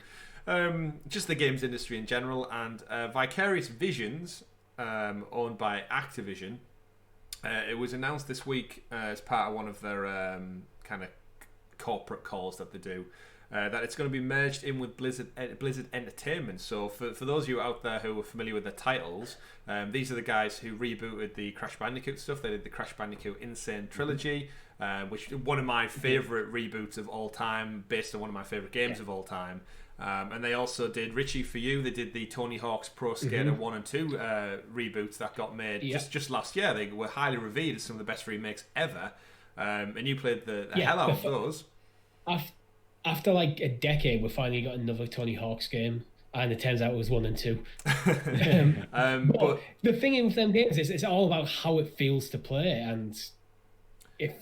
just the games industry in general, and Vicarious Visions, owned by Activision. It was announced this week as part of one of their kind of corporate calls that they do, that it's going to be merged in with Blizzard Entertainment. So for those of you out there who are familiar with the titles, these are the guys who rebooted the Crash Bandicoot stuff. They did the Crash Bandicoot Insane Trilogy, which is one of my favourite reboots of all time, based on one of my favourite games of all time. And they also did Richie for You. They did the Tony Hawk's Pro Skater 1 and 2 reboots that got made just last year. They were highly revered as some of the best remakes ever. And you played the hell out of those. After like a decade, we finally got another Tony Hawk's game. And it turns out it was 1 and 2. But the thing with them games is it's all about how it feels to play. And they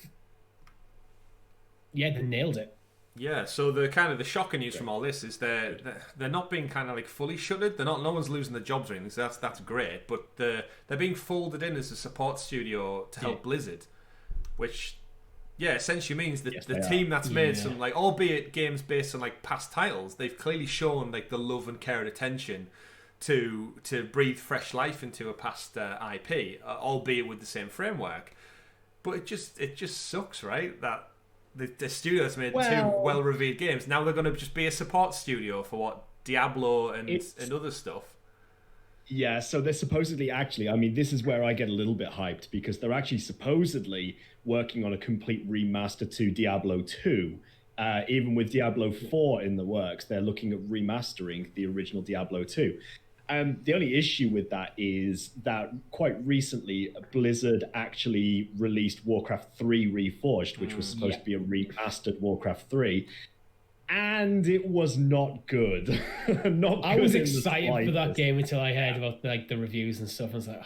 nailed it. Yeah, so the shocking news from all this is they're not being kind of like fully shuttered. No one's losing their jobs or anything, so that's great. But they're being folded in as a support studio to help Blizzard, which essentially means that the team that's made some, like, albeit games based on like past titles, they've clearly shown like the love and care and attention to breathe fresh life into a past IP, albeit with the same framework. But it just sucks, right? That the studio that's made two well-reviewed games. Now they're going to just be a support studio for what Diablo and other stuff. Yeah, so they're supposedly actually, I mean, this is where I get a little bit hyped because they're actually supposedly working on a complete remaster to Diablo 2. Even with Diablo 4 in the works, they're looking at remastering the original Diablo 2. The only issue with that is that quite recently, Blizzard actually released Warcraft 3 Reforged, which was supposed to be a remastered Warcraft 3. And it was not good. I was excited for that game until I heard about like the reviews and stuff. I was like, ugh.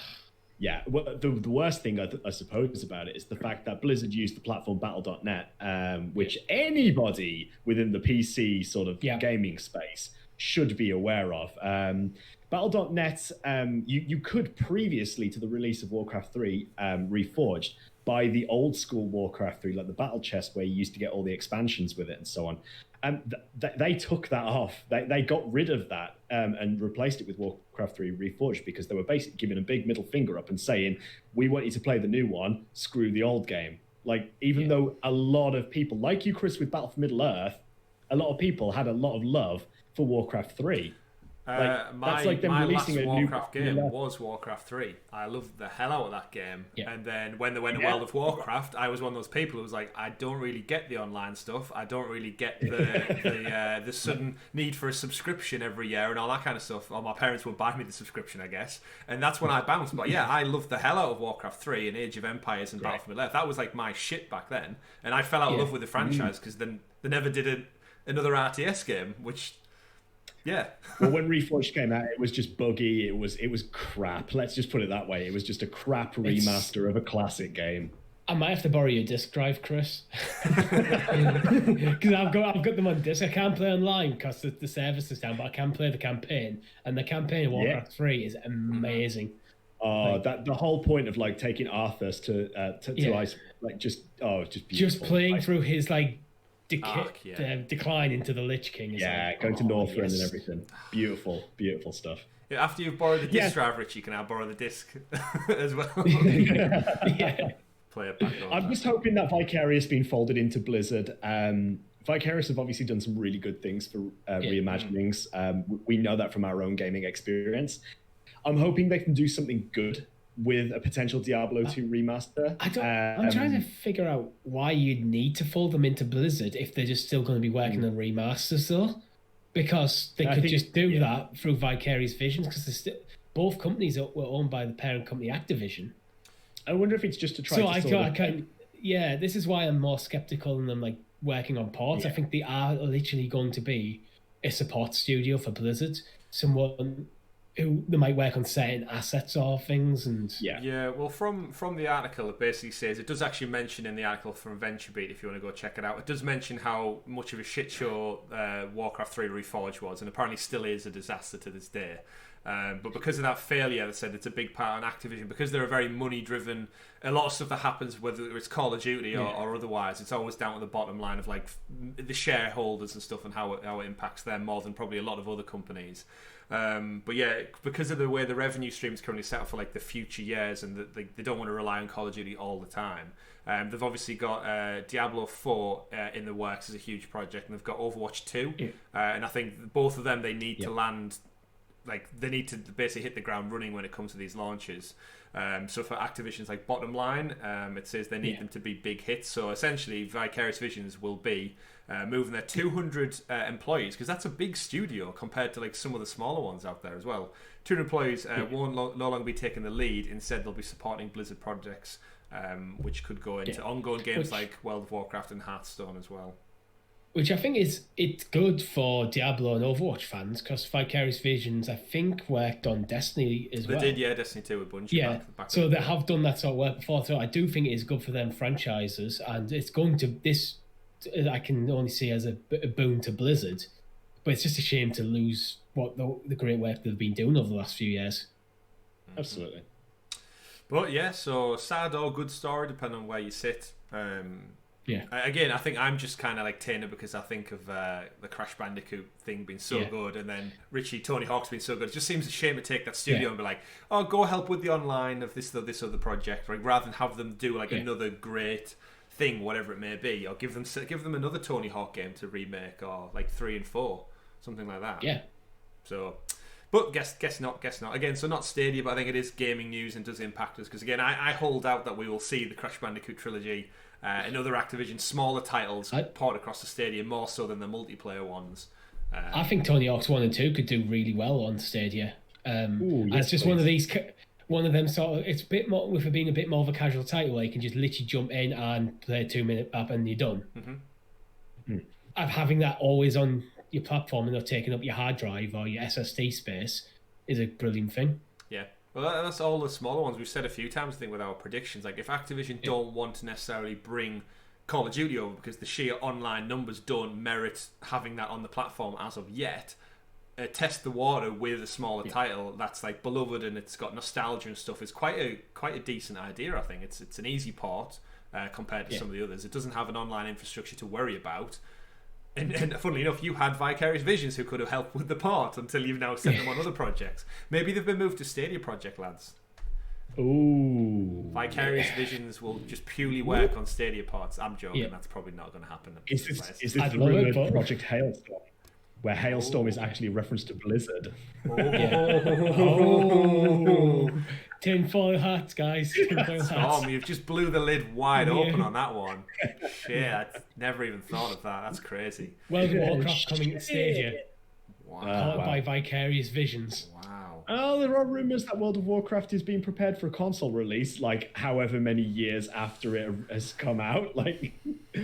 Yeah, well, the worst thing I suppose about it is the fact that Blizzard used the platform Battle.net, which anybody within the PC sort of gaming space should be aware of. Battle.net, you could previously to the release of Warcraft 3 Reforged buy the old school Warcraft 3, like the battle chest where you used to get all the expansions with it and so on. They took that off. They got rid of that and replaced it with Warcraft 3 Reforged because they were basically giving a big middle finger up and saying, we want you to play the new one, screw the old game. Like, even though a lot of people, like you, Chris, with Battle for Middle-earth, a lot of people had a lot of love for Warcraft 3. My last Warcraft game was Warcraft 3. I loved the hell out of that game. And then when they went to World of Warcraft, I was one of those people who was like, I don't really get the online stuff. I don't really get the sudden need for a subscription every year and all that kind of stuff. Or my parents would buy me the subscription, I guess. And that's when I bounced. But yeah, I loved the hell out of Warcraft 3 and Age of Empires and Battle for Middle-earth. That was like my shit back then. And I fell out of love with the franchise because then they never did another RTS game, which... Yeah. Well, when Reforged came out, it was just buggy. It was crap. Let's just put it that way. It was just a crap remaster of a classic game. I might have to borrow your disc drive, Chris, because I've got them on disc. I can't play online because the service is down, but I can play the campaign, and the campaign of Warcraft 3 is amazing. Oh, that the whole point of like taking Arthas to ice, like just beautiful. Just playing through his like. Decline into the Lich King. Going to Northrend and everything. Beautiful stuff. Yeah, after you've borrowed the disc drive, Richie, can I borrow the disc as well? Play it back on. I'm just hoping that Vicarious being folded into Blizzard. Vicarious have obviously done some really good things for reimaginings. We know that from our own gaming experience. I'm hoping they can do something good with a potential Diablo 2 remaster. I'm trying to figure out why you'd need to fold them into Blizzard if they're just still going to be working on remasters, though. Because they could just do that through Vicarious Visions, because both companies were owned by the parent company Activision. I wonder if it's just to try this is why I'm more skeptical in them like working on ports. I think they are literally going to be a support studio for Blizzard. Someone who they might work on certain assets or things, and well, from the article, it basically says, it does actually mention in the article from VentureBeat, if you want to go check it out, it does mention how much of a shit show Warcraft 3 Reforged was, and apparently still is a disaster to this day. But because of that failure, they said it's a big part on Activision, because they're a very money-driven. A lot of stuff that happens, whether it's Call of Duty or otherwise, it's always down to the bottom line of like the shareholders and stuff, and how it impacts them more than probably a lot of other companies. But yeah, because of the way the revenue stream is currently set up for like the future years, and they don't want to rely on Call of Duty all the time. They've obviously got Diablo 4 in the works as a huge project, and they've got Overwatch 2, and I think both of them they need to land. Like, they need to basically hit the ground running when it comes to these launches. So for Activision's like bottom line, it says they need them to be big hits. So essentially, Vicarious Visions will be moving their 200 employees, because that's a big studio compared to like some of the smaller ones out there as well. 200 employees won't no longer be taking the lead. Instead, they'll be supporting Blizzard projects, which could go into ongoing games like World of Warcraft and Hearthstone as well. Which I think it's good for Diablo and Overwatch fans, because Vicarious Visions, I think, worked on Destiny as well. They did, yeah, Destiny 2 with Bungie. Yeah, so they have done that sort of work before. So I do think it is good for them franchises, and it's going to I can only see as a boon to Blizzard, but it's just a shame to lose what the great work they've been doing over the last few years. Absolutely. But yeah, so sad or good story, depending on where you sit. Again, I think I'm just kind of like tainted because I think of the Crash Bandicoot thing being so good, and then Tony Hawk's been so good. It just seems a shame to take that studio and be like, oh, go help with the online of this other project, right? Rather than have them do like another great thing, whatever it may be, or give them another Tony Hawk game to remake, or like 3 and 4, something like that. Yeah. So, but guess not. Again, so not Stadia, but I think it is gaming news and does impact us, because again, I hold out that we will see the Crash Bandicoot trilogy and other Activision smaller titles poured across the Stadia more so than the multiplayer ones. I think Tony Hawk's 1 and 2 could do really well on Stadia. It's just one of them sort of, it's a bit more, with it being a bit more of a casual title where you can just literally jump in and play a 2-minute map and you're done. Of having that always on your platform and not taking up your hard drive or your SSD space is a brilliant thing. Yeah. Well, that's all the smaller ones. We've said a few times, I think, with our predictions. Like, if Activision don't want to necessarily bring Call of Duty over because the sheer online numbers don't merit having that on the platform as of yet, test the water with a smaller title that's like beloved and it's got nostalgia and stuff. It's quite a decent idea. I think it's an easy port compared to some of the others. It doesn't have an online infrastructure to worry about. And funnily enough, you had Vicarious Visions who could have helped with the part until you've now sent them on other projects. Maybe they've been moved to Stadia project, lads. Ooh. Vicarious Visions will just purely work on Stadia parts. I'm joking. That's probably not going to happen. Is this the rumored Project Hailstorm? Where Hailstorm is actually a reference to Blizzard. Tinfoil hats, guys. Tinfoil hats. Tom, you've just blew the lid wide open on that one. Shit, I never even thought of that. That's crazy. World of Warcraft coming to Stadia. Wow. By Vicarious Visions. Wow. Oh, there are rumors that World of Warcraft is being prepared for a console release, like however many years after it has come out. Like,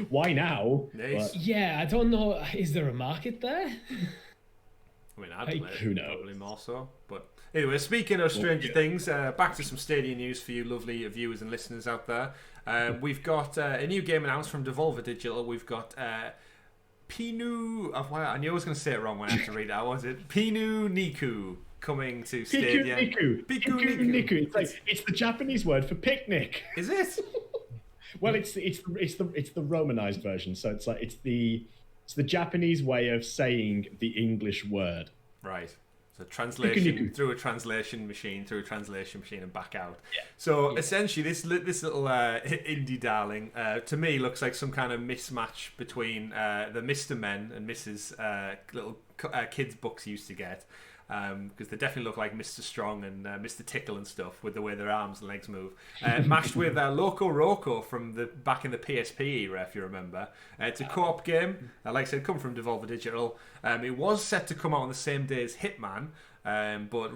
why now? Nice. Yeah, I don't know. Is there a market there? I mean, I don't know. Who knows? Probably more so. But anyway, speaking of Stranger Things, back to some Stadia news for you lovely viewers and listeners out there. We've got a new game announced from Devolver Digital. We've got I knew I was going to say it wrong when I had to read it. How was it? Pikuniku roaming to Stadia. Pikuniku. It's the Japanese word for picnic. Is it? Well, it's the Romanized version. So it's the Japanese way of saying the English word. Right. So translation through a translation machine, and back out. Yeah. So essentially, this little indie darling to me looks like some kind of mismatch between the Mr. Men and Mrs. Little kids books used to get. Because they definitely look like Mr. Strong and Mr. Tickle and stuff with the way their arms and legs move. Mashed with Loco Roco from back in the PSP era, if you remember. It's a co-op game. Like I said, come from Devolver Digital. It was set to come out on the same day as Hitman, but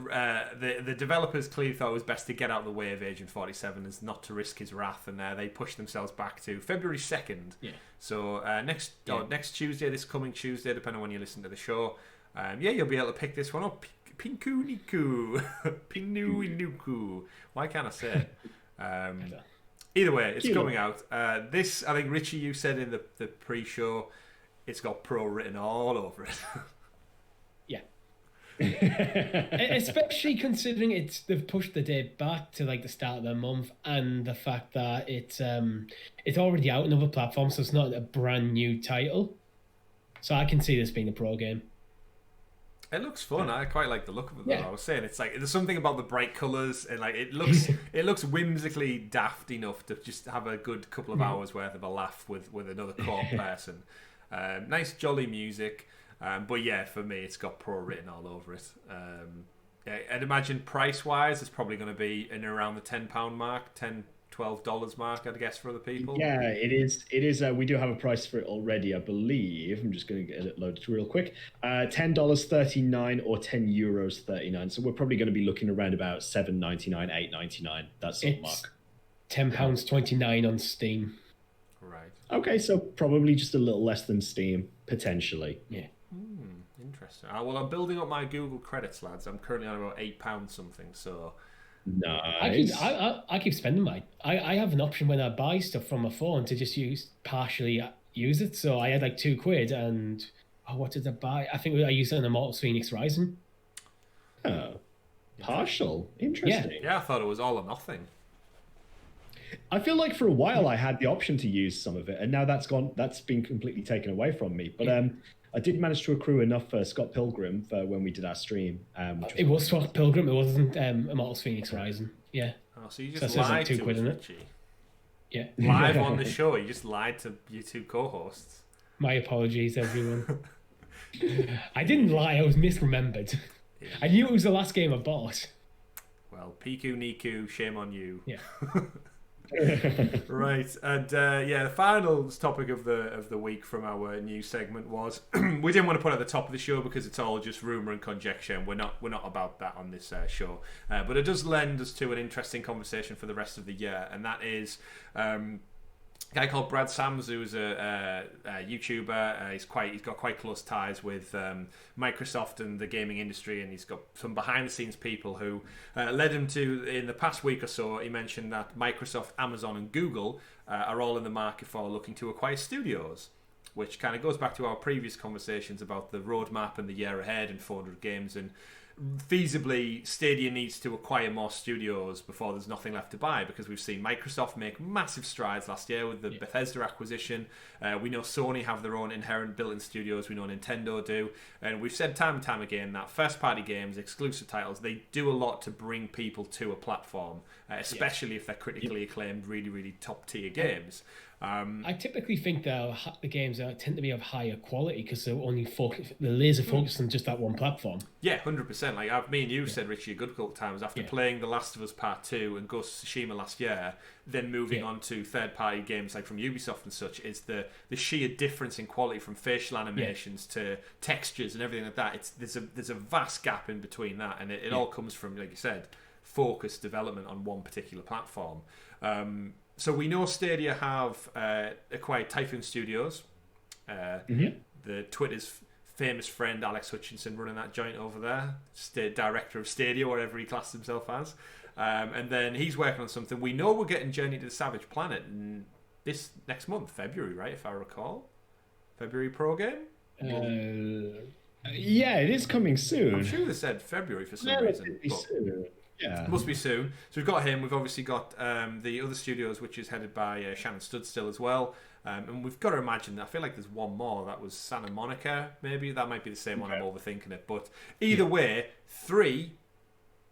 the developers clearly thought it was best to get out of the way of Agent 47 as not to risk his wrath, and they pushed themselves back to February 2nd. Yeah. So next Tuesday, this coming Tuesday, depending on when you listen to the show. You'll be able to pick this one up. Pikuniku. Pinuinuku. Why can't I say it? Either way, it's coming out. This, I think, Richie, you said in the pre-show, it's got pro written all over it. Yeah. Especially considering they've pushed the date back to like the start of the month, and the fact that it's already out on other platforms, so it's not a brand new title. So I can see this being a pro game. It looks fun. I quite like the look of it, though. I was saying, it's like there's something about the bright colours, and like it looks whimsically daft enough to just have a good couple of hours worth of a laugh with another co-op person. Nice jolly music, but yeah, for me, it's got pro written all over it. I'd imagine price wise, it's probably going to be in around the £10 mark, $12 mark, I'd guess, for other people. Yeah, it is. We do have a price for it already, I believe. I'm just going to get it loaded real quick. $10.39 or €10.39. So we're probably going to be looking around about $7.99, $8.99. That sort of mark. £10.29 on Steam. Right. Okay, so probably just a little less than Steam, potentially. Yeah. Interesting. Well, I'm building up my Google credits, lads. I'm currently on about £8 something, so... Nice. I keep spending mine. I have an option when I buy stuff from my phone to just partially use it. So I had like £2 and what did I buy? I think I used it on Immortals Phoenix Rising. Oh, partial. Interesting. Yeah, I thought it was all or nothing. I feel like for a while I had the option to use some of it, and now that's gone. That's been completely taken away from me. But I did manage to accrue enough for Scott Pilgrim for when we did our stream. It was Scott Pilgrim. It wasn't Immortals Phoenix Rising. Yeah. Oh, so you just lied to us, Richie. Yeah. Live on the show. You just lied to your two co-hosts. My apologies, everyone. I didn't lie. I was misremembered. Yeah. I knew it was the last game I bought. Well, Pikuniku, shame on you. Yeah. Right, and the final topic of the week from our news segment was we didn't want to put it at the top of the show because it's all just rumor and conjecture, and we're not about that on this show. But it does lend us to an interesting conversation for the rest of the year, and that is a guy called Brad Sams, who's a YouTuber. He's got quite close ties with Microsoft and the gaming industry, and he's got some behind the scenes people who led him to, in the past week or so, he mentioned that Microsoft, Amazon and Google are all in the market for looking to acquire studios, which kind of goes back to our previous conversations about the roadmap and the year ahead and 400 games, and feasibly Stadia needs to acquire more studios before there's nothing left to buy, because we've seen Microsoft make massive strides last year with the Bethesda acquisition. We know Sony have their own inherent built-in studios. We know Nintendo do, and we've said time and time again that first-party games, exclusive titles, they do a lot to bring people to a platform, especially if they're critically acclaimed, really, really top-tier games. I typically think the games tend to be of higher quality because they're only they're laser focused on just that one platform. Yeah, 100%. Like me and you said, Richie, a good couple of times after playing The Last of Us Part 2 and Ghost of Tsushima last year, then moving on to third-party games like from Ubisoft and such, is the sheer difference in quality from facial animations to textures and everything like that. There's a vast gap in between that, and it all comes from, like you said, focused development on one particular platform. So we know Stadia have acquired Typhoon Studios. The Twitter's famous friend Alex Hutchinson running that joint over there, director of Stadia, whatever he classed himself as. And then he's working on something. We know we're getting Journey to the Savage Planet this next month, February, right? If I recall, February pro game. Yeah, it is coming soon. I'm sure they said February for some reason. Soon. Yeah. It must be soon. So we've got him. We've obviously got the other studios, which is headed by Shannon Studstill as well. And we've got to imagine, I feel like there's one more. That was Santa Monica, maybe. That might be the same one. I'm overthinking it. But either way, 3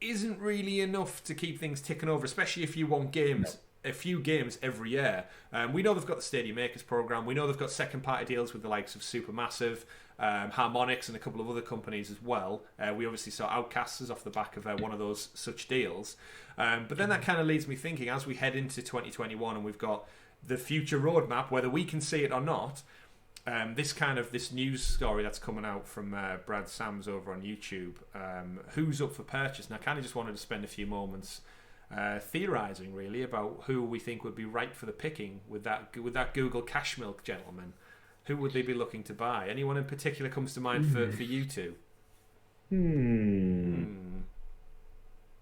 isn't really enough to keep things ticking over, especially if you want games. A few games every year. We know they've got the Stadia Makers program. We know they've got second-party deals with the likes of Supermassive, Harmonix, and a couple of other companies as well. We obviously saw Outcasts off the back of one of those such deals. But then that kind of leads me thinking, as we head into 2021 and we've got the future roadmap, whether we can see it or not, this news story that's coming out from Brad Sams over on YouTube, who's up for purchase? And I kind of just wanted to spend a few moments theorizing really about who we think would be right for the picking with that Google cash milk gentleman. Who would they be looking to buy? Anyone in particular comes to mind for you two? I'm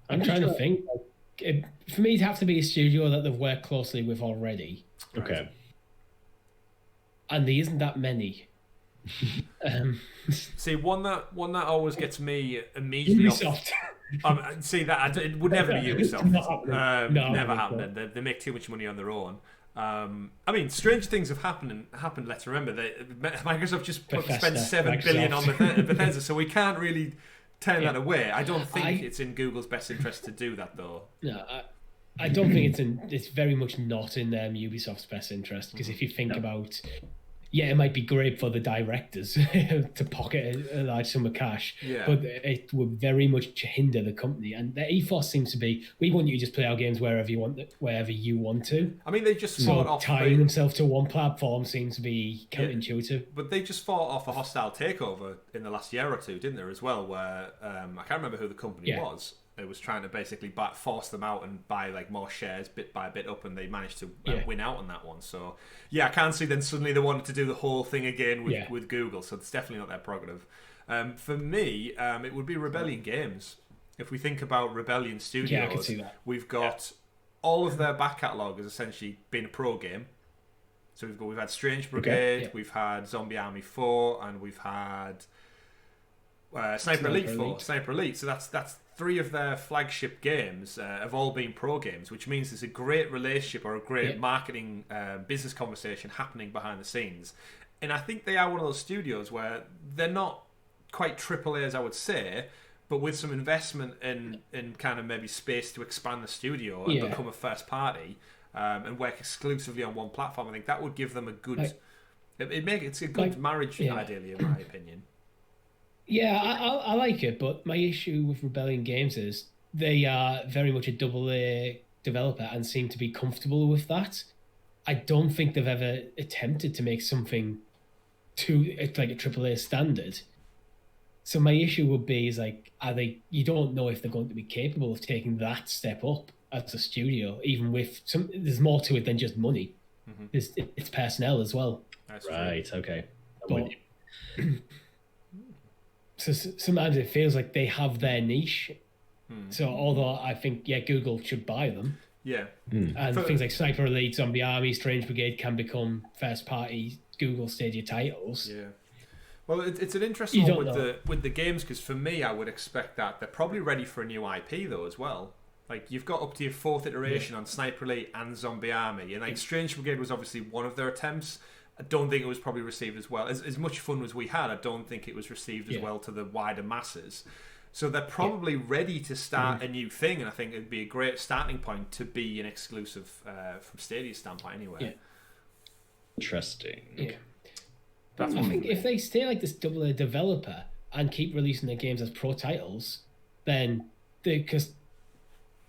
trying to think. For me, it'd have to be a studio that they've worked closely with already. Okay. And there isn't that many. See, one that always gets me immediately. Ubisoft. See that it would never be Ubisoft. Never happening. They make too much money on their own. I mean, strange things have happened. Let's remember that Microsoft just spent $7 billion on Bethesda, so we can't really turn that away. I don't think it's in Google's best interest to do that, though. No, I don't think it's very much not in Ubisoft's best interest, because if you think about. Yeah, it might be great for the directors to pocket a large sum of cash, but it would very much hinder the company. And the ethos seems to be, we want you to just play our games wherever you want to. I mean, they just fought off... Tying themselves to one platform seems to be counterintuitive. But they just fought off a hostile takeover in the last year or two, didn't there, as well, where I can't remember who the company was. It was trying to basically force them out and buy more shares bit by bit up, and they managed to win out on that one. So I can't see then suddenly they wanted to do the whole thing again with Google. So it's definitely not their prerogative. For me, it would be Rebellion Games. If we think about Rebellion Studios, I can see that. We've got all of their back catalogue has essentially been a pro game. So we've had Strange Brigade, we've had Zombie Army 4, and we've had Sniper Elite 4. Sniper Elite. So that's 3 of their flagship games have all been pro games, which means there's a great relationship or a great marketing business conversation happening behind the scenes. And I think they are one of those studios where they're not quite AAA, as I would say, but with some investment in kind of maybe space to expand the studio and become a first party, and work exclusively on one platform. I think that would give them a good. It's a good marriage, ideally, in my opinion. Yeah, I like it, but my issue with Rebellion Games is they are very much a AA developer and seem to be comfortable with that. I don't think they've ever attempted to make something to like a AAA standard. So my issue would be is like, you don't know if they're going to be capable of taking that step up as a studio, even with there's more to it than just money. Mm-hmm. It's personnel as well. That's right. True. Okay. But, so sometimes it feels like they have their niche. So although I think, Google should buy them. Yeah. And things like Sniper Elite, Zombie Army, Strange Brigade can become first-party Google Stadia titles. Yeah. Well, it's an interesting one with the games, because for me, I would expect that they're probably ready for a new IP, though, as well. Like, you've got up to your 4th iteration on Sniper Elite and Zombie Army. And, like, Strange Brigade was obviously one of their attempts. I don't think it was probably received as well. As much fun as we had, I don't think it was received as well to the wider masses. So they're probably ready to start a new thing, and I think it'd be a great starting point to be an exclusive from Stadia's standpoint anyway. Yeah. Interesting. Yeah. I think if they stay like this AA developer and keep releasing their games as pro titles, then because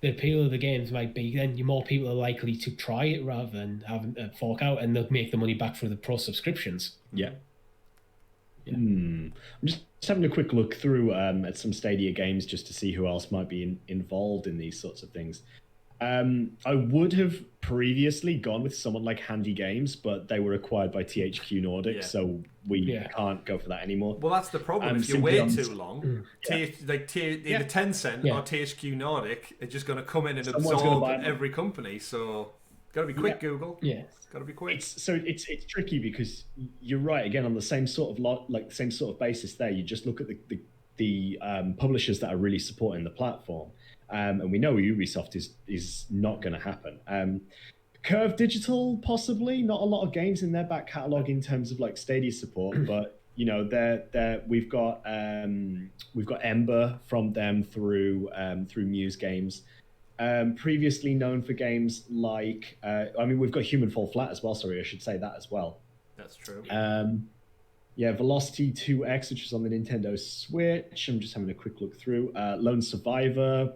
the appeal of the games might be, then more people are likely to try it rather than having to fork out, and they'll make the money back for the pro subscriptions. Yeah. I'm just having a quick look through at some Stadia games just to see who else might be involved in these sorts of things. I would have previously gone with someone like Handy Games, but they were acquired by THQ Nordic, so we can't go for that anymore. Well, that's the problem. If you wait too long, either Tencent or THQ Nordic are just going to come in and absorb every company. So, got to be quick, Google. Yeah, got to be quick. It's tricky because you're right. Again, on the same sort of basis there, you just look at the publishers that are really supporting the platform. And we know Ubisoft is not going to happen. Curve Digital, possibly. Not a lot of games in their back catalogue in terms of like Stadia support, but you know, we've got Ember from them through Muse Games. Previously known for games like, we've got Human Fall Flat as well. Sorry, I should say that as well. That's true. Velocity 2X, which is on the Nintendo Switch. I'm just having a quick look through. Lone Survivor.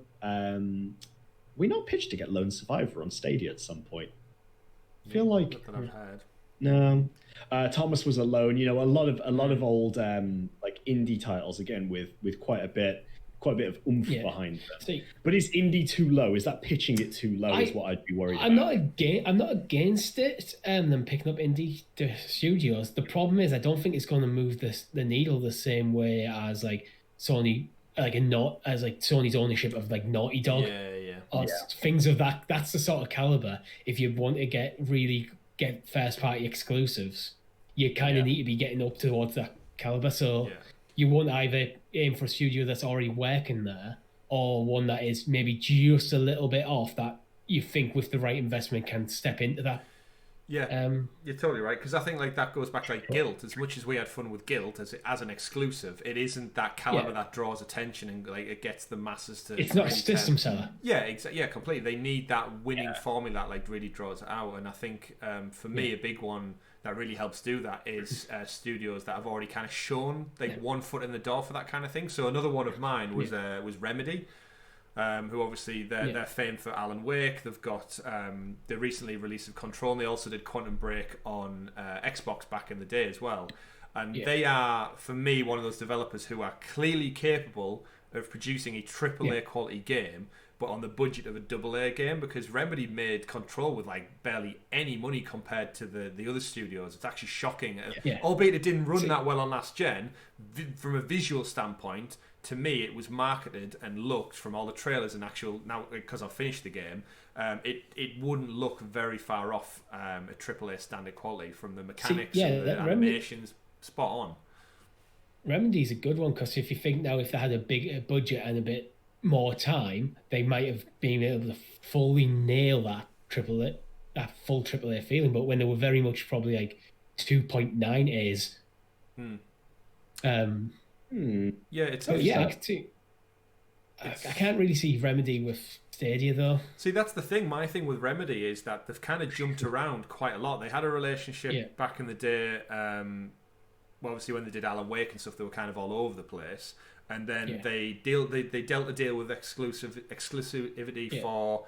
We not pitched to get Lone Survivor on Stadia at some point. I feel like that I've heard. No. Thomas Was Alone. You know, a lot of old like indie titles again with quite a bit of oomph behind them. But is indie too low? Is that pitching it too low? Is what I'd be worried about. I'm not against it. Them picking up indie studios. The problem is I don't think it's going to move the needle the same way as like Sony. Sony's ownership of like Naughty Dog, or things of that. That's the sort of caliber. If you want to get first party exclusives, you kind of need to be getting up towards that caliber. So you want to either aim for a studio that's already working there, or one that is maybe just a little bit off that you think with the right investment can step into that. Yeah, you're totally right, because I think like that goes back to like Guilt. As much as we had fun with Guilt as an exclusive, it isn't that caliber that draws attention and like it gets the masses to. It's not a system seller. Yeah, exactly. Yeah, completely. They need that winning formula that like really draws it out, and I think for me a big one that really helps do that is studios that have already kind of shown like one foot in the door for that kind of thing. So another one of mine was Remedy. Who obviously they're famed for Alan Wake. They've got the recently release of Control, and they also did Quantum Break on Xbox back in the day as well. And they are, for me, one of those developers who are clearly capable of producing a AAA quality game, but on the budget of a AA game, because Remedy made Control with like barely any money compared to the other studios. It's actually shocking. Albeit it didn't run that well on last gen, from a visual standpoint. To me, it was marketed and looked from all the trailers and actual, now because I've finished the game, it wouldn't look very far off a AAA standard quality from the mechanics and the animations. Spot on. Remedy's a good one, because if you think now if they had a bigger budget and a bit more time, they might have been able to fully nail that full AAA feeling. But when they were very much probably like 2.9 A's. Yeah, it's I can't really see Remedy with Stadia though. See, that's the thing. My thing with Remedy is that they've kind of jumped around quite a lot. They had a relationship back in the day. Well, obviously, when they did Alan Wake and stuff, they were kind of all over the place. And then they dealt a deal with exclusivity for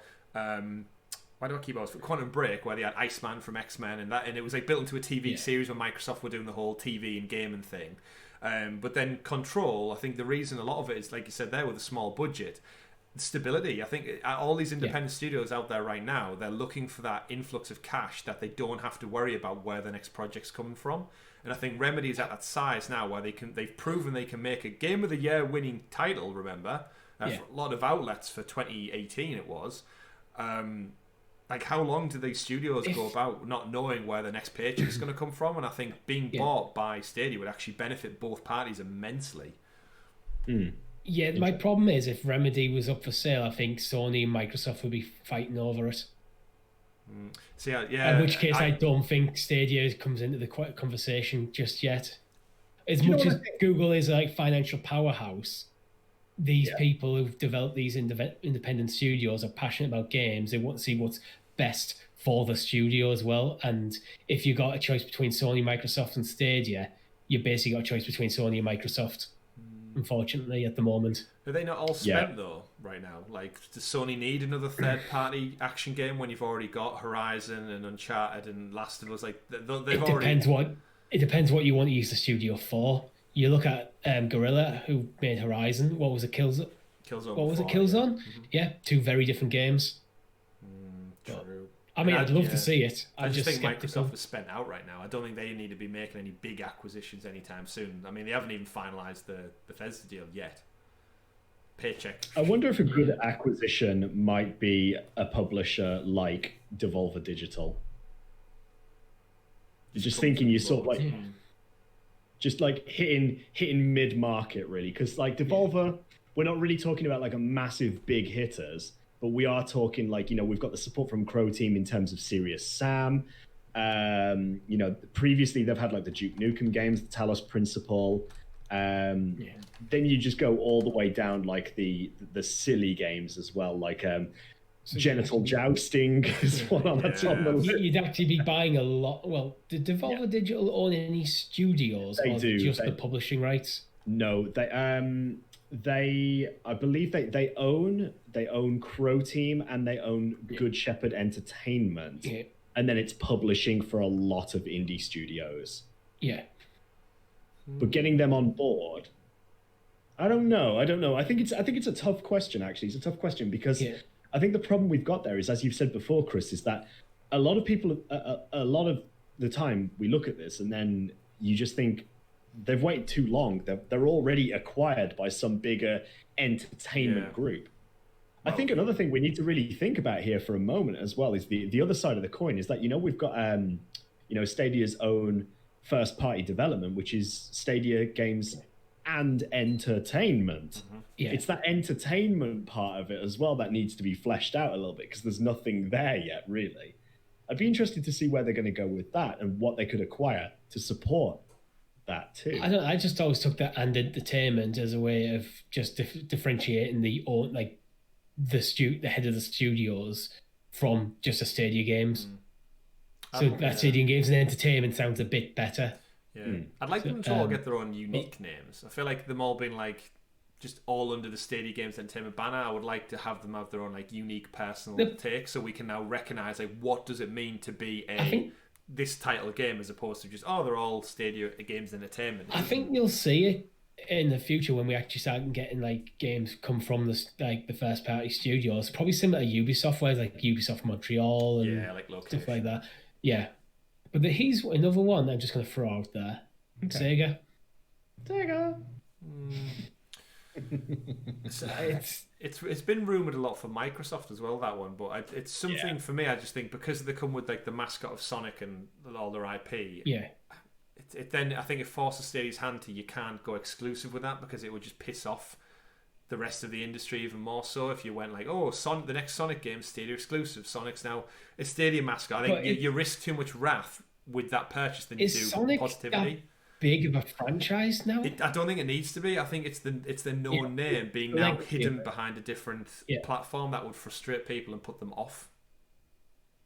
why do I keep asking? For Quantum Break, where they had Iceman from X-Men and it was like built into a TV series when Microsoft were doing the whole TV and gaming thing. But then Control, I think the reason a lot of it is, like you said there, with a small budget, stability. I think all these independent studios out there right now, they're looking for that influx of cash that they don't have to worry about where the next project's coming from. And I think Remedy is at that size now where they've proven they can make a Game of the Year winning title, remember? For a lot of outlets for 2018 it was. Like, how long do these studios go about not knowing where the next paycheck is going to come from? And I think being bought by Stadia would actually benefit both parties immensely. Yeah, my problem is if Remedy was up for sale, I think Sony and Microsoft would be fighting over it. So yeah, in which case, I don't think Stadia comes into the conversation just yet. As much as Google is like financial powerhouse, these people who've developed these independent studios are passionate about games. They want to see what's best for the studio as well. And if you got a choice between Sony, Microsoft, and Stadia, you basically got a choice between Sony and Microsoft. Unfortunately, at the moment. Are they not all spent though right now? Like, does Sony need another third-party action game when you've already got Horizon and Uncharted and Last of Us? Like, It depends what you want to use the studio for. You look at Guerrilla, who made Horizon. What was it? Killzone. What was it? Killzone. Yeah, two very different games. True. I mean, I'd love to see it. I just think Microsoft is spent out right now. I don't think they need to be making any big acquisitions anytime soon. I mean, they haven't even finalised the Bethesda deal yet. Paycheck. I wonder if a good acquisition might be a publisher like Devolver Digital. You're just thinking you're sort of like... just like hitting mid-market, really. Because like Devolver, we're not really talking about like a massive big hitters. But we are talking like, we've got the support from Crow Team in terms of Serious Sam. Previously they've had like the Duke Nukem games, the Talos Principle. Then you just go all the way down like the silly games as well, like Genital Jousting is one on the top of the list. You'd actually be buying a lot. Well, did Devolver Digital own any studios? They do. Just the publishing rights? No, I believe they own Crow Team and they own Good Shepherd Entertainment, and then it's publishing for a lot of indie studios. But getting them on board, I don't know. I think it's a tough question. Actually, it's a tough question because I think the problem we've got there is, as you've said before, Chris, is that a lot of people, a lot of the time, we look at this and then you just think, they've waited too long. They're already acquired by some bigger entertainment group. I think another thing we need to really think about here for a moment as well is the other side of the coin is that, we've got, Stadia's own first-party development, which is Stadia Games and Entertainment. It's that entertainment part of it as well that needs to be fleshed out a little bit because there's nothing there yet, really. I'd be interested to see where they're going to go with that and what they could acquire to support that too. I just always took that and entertainment as a way of just differentiating the head of the studios from just a Stadia Games. So that Stadia Games and Entertainment sounds a bit better. I'd like them to all get their own unique names. I feel like them all being like just all under the Stadia Games Entertainment banner. I would like to have them have their own like unique personal take, so we can now recognize like what does it mean to be this title game as opposed to just they're all Stadia Games Entertainment. I think you'll see it in the future when we actually start getting like games come from the first party studios, probably similar to Ubisoft, where like Ubisoft Montreal and like stuff like that. But he's another one I'm just going to throw out there. Sega. It's been rumored a lot for Microsoft as well, that one, but it's something for me. I just think because they come with like the mascot of Sonic and all their IP. Then I think it forces Stadia's hand to you can't go exclusive with that because it would just piss off the rest of the industry even more so if you went like, the next Sonic game Stadia exclusive. Sonic's now a Stadia mascot. I think you risk too much wrath with that purchase than you do Sonic positivity. big of a franchise now. I don't think it needs to be. I think it's the known name being now hidden behind a different platform that would frustrate people and put them off.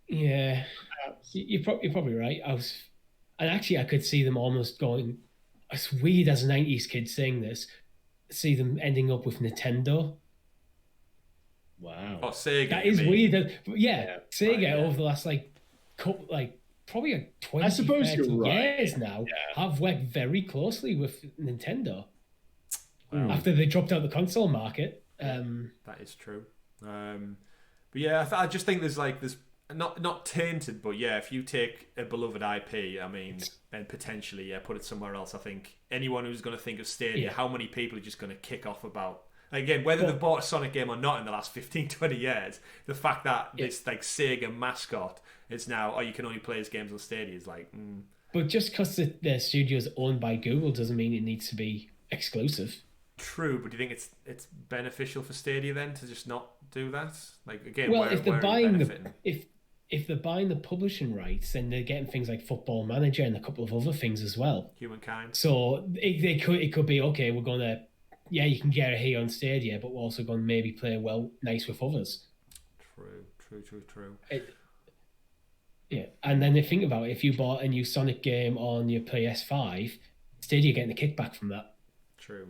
Yeah, you're probably right. I could see them almost going, as weird as a 90s kid saying this, see them ending up with Nintendo. Wow. Or Sega. That is weird. Sega over the last probably 20, I suppose you're right. years now have worked very closely with Nintendo. Wow. After they dropped out the console market. That is true. But yeah, I just think there's not tainted, but yeah, if you take a beloved IP, I mean, and potentially put it somewhere else, I think anyone who's going to think of Stadia, how many people are just going to kick off about, again, whether they've bought a Sonic game or not in the last 15, 20 years, the fact that this Sega mascot is now, you can only play his games on Stadia is like... But just because the studio is owned by Google doesn't mean it needs to be exclusive. True, but do you think it's beneficial for Stadia then to just not do that? Like, again, well, if they're buying if they're buying the publishing rights, then they're getting things like Football Manager and a couple of other things as well. Humankind. So it could be, okay, we're going to, you can get it here on Stadia, but we're also going to maybe play nice with others. True. And then they think about it, if you bought a new Sonic game on your PS5, Stadia getting a kickback from that. True.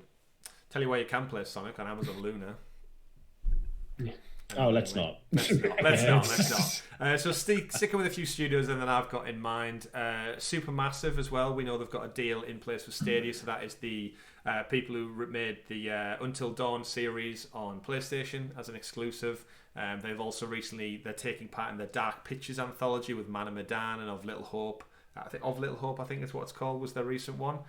Tell you where you can play Sonic on Amazon Luna. Oh, let's not. Let's not. So sticking with a few studios, and then I've got in mind Supermassive as well. We know they've got a deal in place with Stadia, so that is the people who made the Until Dawn series on PlayStation as an exclusive. They've also they're taking part in the Dark Pictures anthology with Man of Medan and Of Little Hope. I think is what it's called, was their recent one.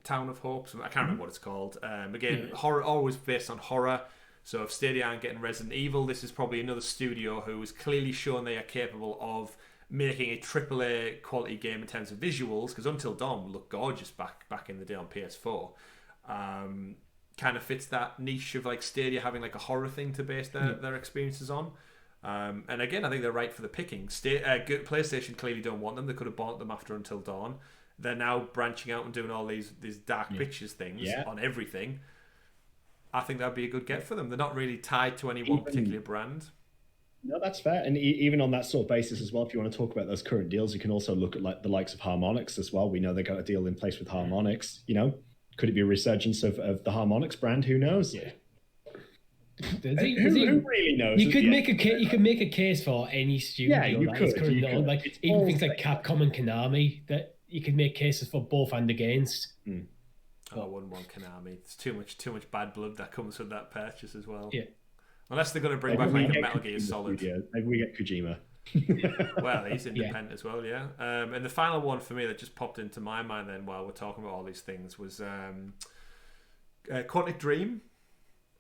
Town of Hope. I can't remember what it's called. Again, horror, always based on horror. So if Stadia aren't getting Resident Evil, this is probably another studio who has clearly shown they are capable of making a AAA quality game in terms of visuals, because Until Dawn looked gorgeous back in the day on PS4. Kind of fits that niche of Stadia having a horror thing to base their experiences on. And again, I think they're right for the picking. PlayStation clearly don't want them. They could have bought them after Until Dawn. They're now branching out and doing all these Dark Pictures things on everything. I think that'd be a good get for them. They're not really tied to any one particular brand. No, that's fair. And even on that sort of basis as well, if you want to talk about those current deals, you can also look at the likes of Harmonix as well. We know they got a deal in place with Harmonix. Could it be a resurgence of the Harmonix brand? Who knows? Yeah. Who really knows? You could make a case for any studio. Yeah, you could. Even things like Capcom and Konami, that you could make cases for both and against. I wouldn't want Konami. It's too much bad blood that comes with that purchase as well. Yeah. Unless they're going to bring back a Metal Gear Solid. Maybe we get Kojima. Well, he's independent as well, yeah. And the final one for me that just popped into my mind then while we're talking about all these things was Quantic Dream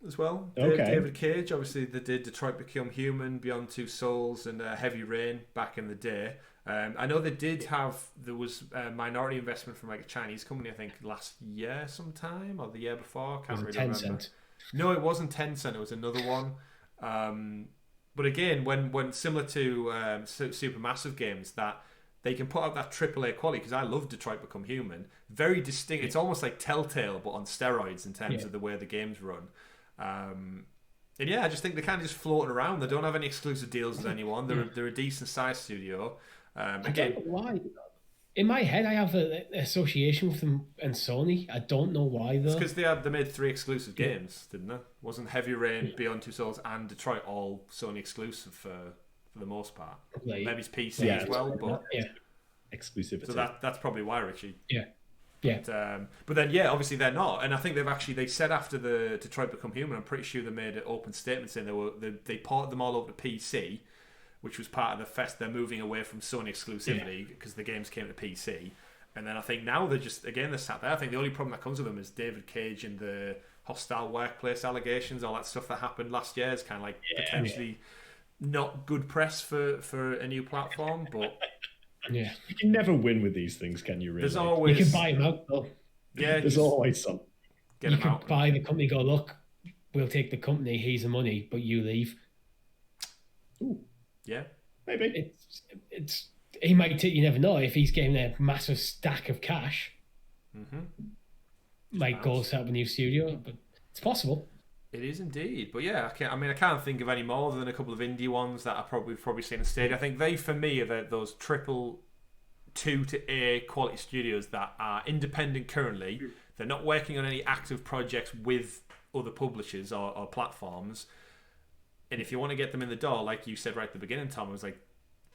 as well. Okay. David Cage, obviously they did Detroit Become Human, Beyond Two Souls, and Heavy Rain back in the day. I know there was a minority investment from a Chinese company, I think last year sometime or the year before. Can't really remember. Tencent. No, it wasn't Tencent. It was another one. But again, when similar to Supermassive games, that they can put out that AAA quality, because I love Detroit Become Human. Very distinct. It's almost like Telltale, but on steroids in terms of the way the games run. And I just think they're kind of just floating around. They don't have any exclusive deals with anyone. They're a decent sized studio. I don't know why. In my head, I have an association with them and Sony. I don't know why though. It's because they made 3 exclusive games, didn't they? Wasn't Heavy Rain, Beyond Two Souls, and Detroit all Sony exclusive for the most part? Maybe it's PC as well, but exclusivity. So that's probably why, Richie. Yeah. But then, obviously they're not, and I think they said after the Detroit Become Human, I'm pretty sure they made an open statement saying they ported them all over to PC, which was part of the fest. They're moving away from Sony exclusivity because the games came to PC. And then I think now they're sat there. I think the only problem that comes with them is David Cage and the hostile workplace allegations, all that stuff that happened last year is kind of potentially not good press for a new platform. But you can never win with these things, can you? Really? There's always you can buy them out though. Yeah, there's always some. You can buy the company. Go, look, we'll take the company. Here's the money, but you leave. Ooh. Yeah, maybe it's he might take. You never know if he's getting a massive stack of cash. like go set up a new studio, but it's possible. It is indeed, but yeah, I can't think of any more than a couple of indie ones that we've probably seen in Stadia. I think they, for me, are those triple 2 to A quality studios that are independent currently. They're not working on any active projects with other publishers or platforms. And if you want to get them in the door, like you said right at the beginning, Tom, it was like,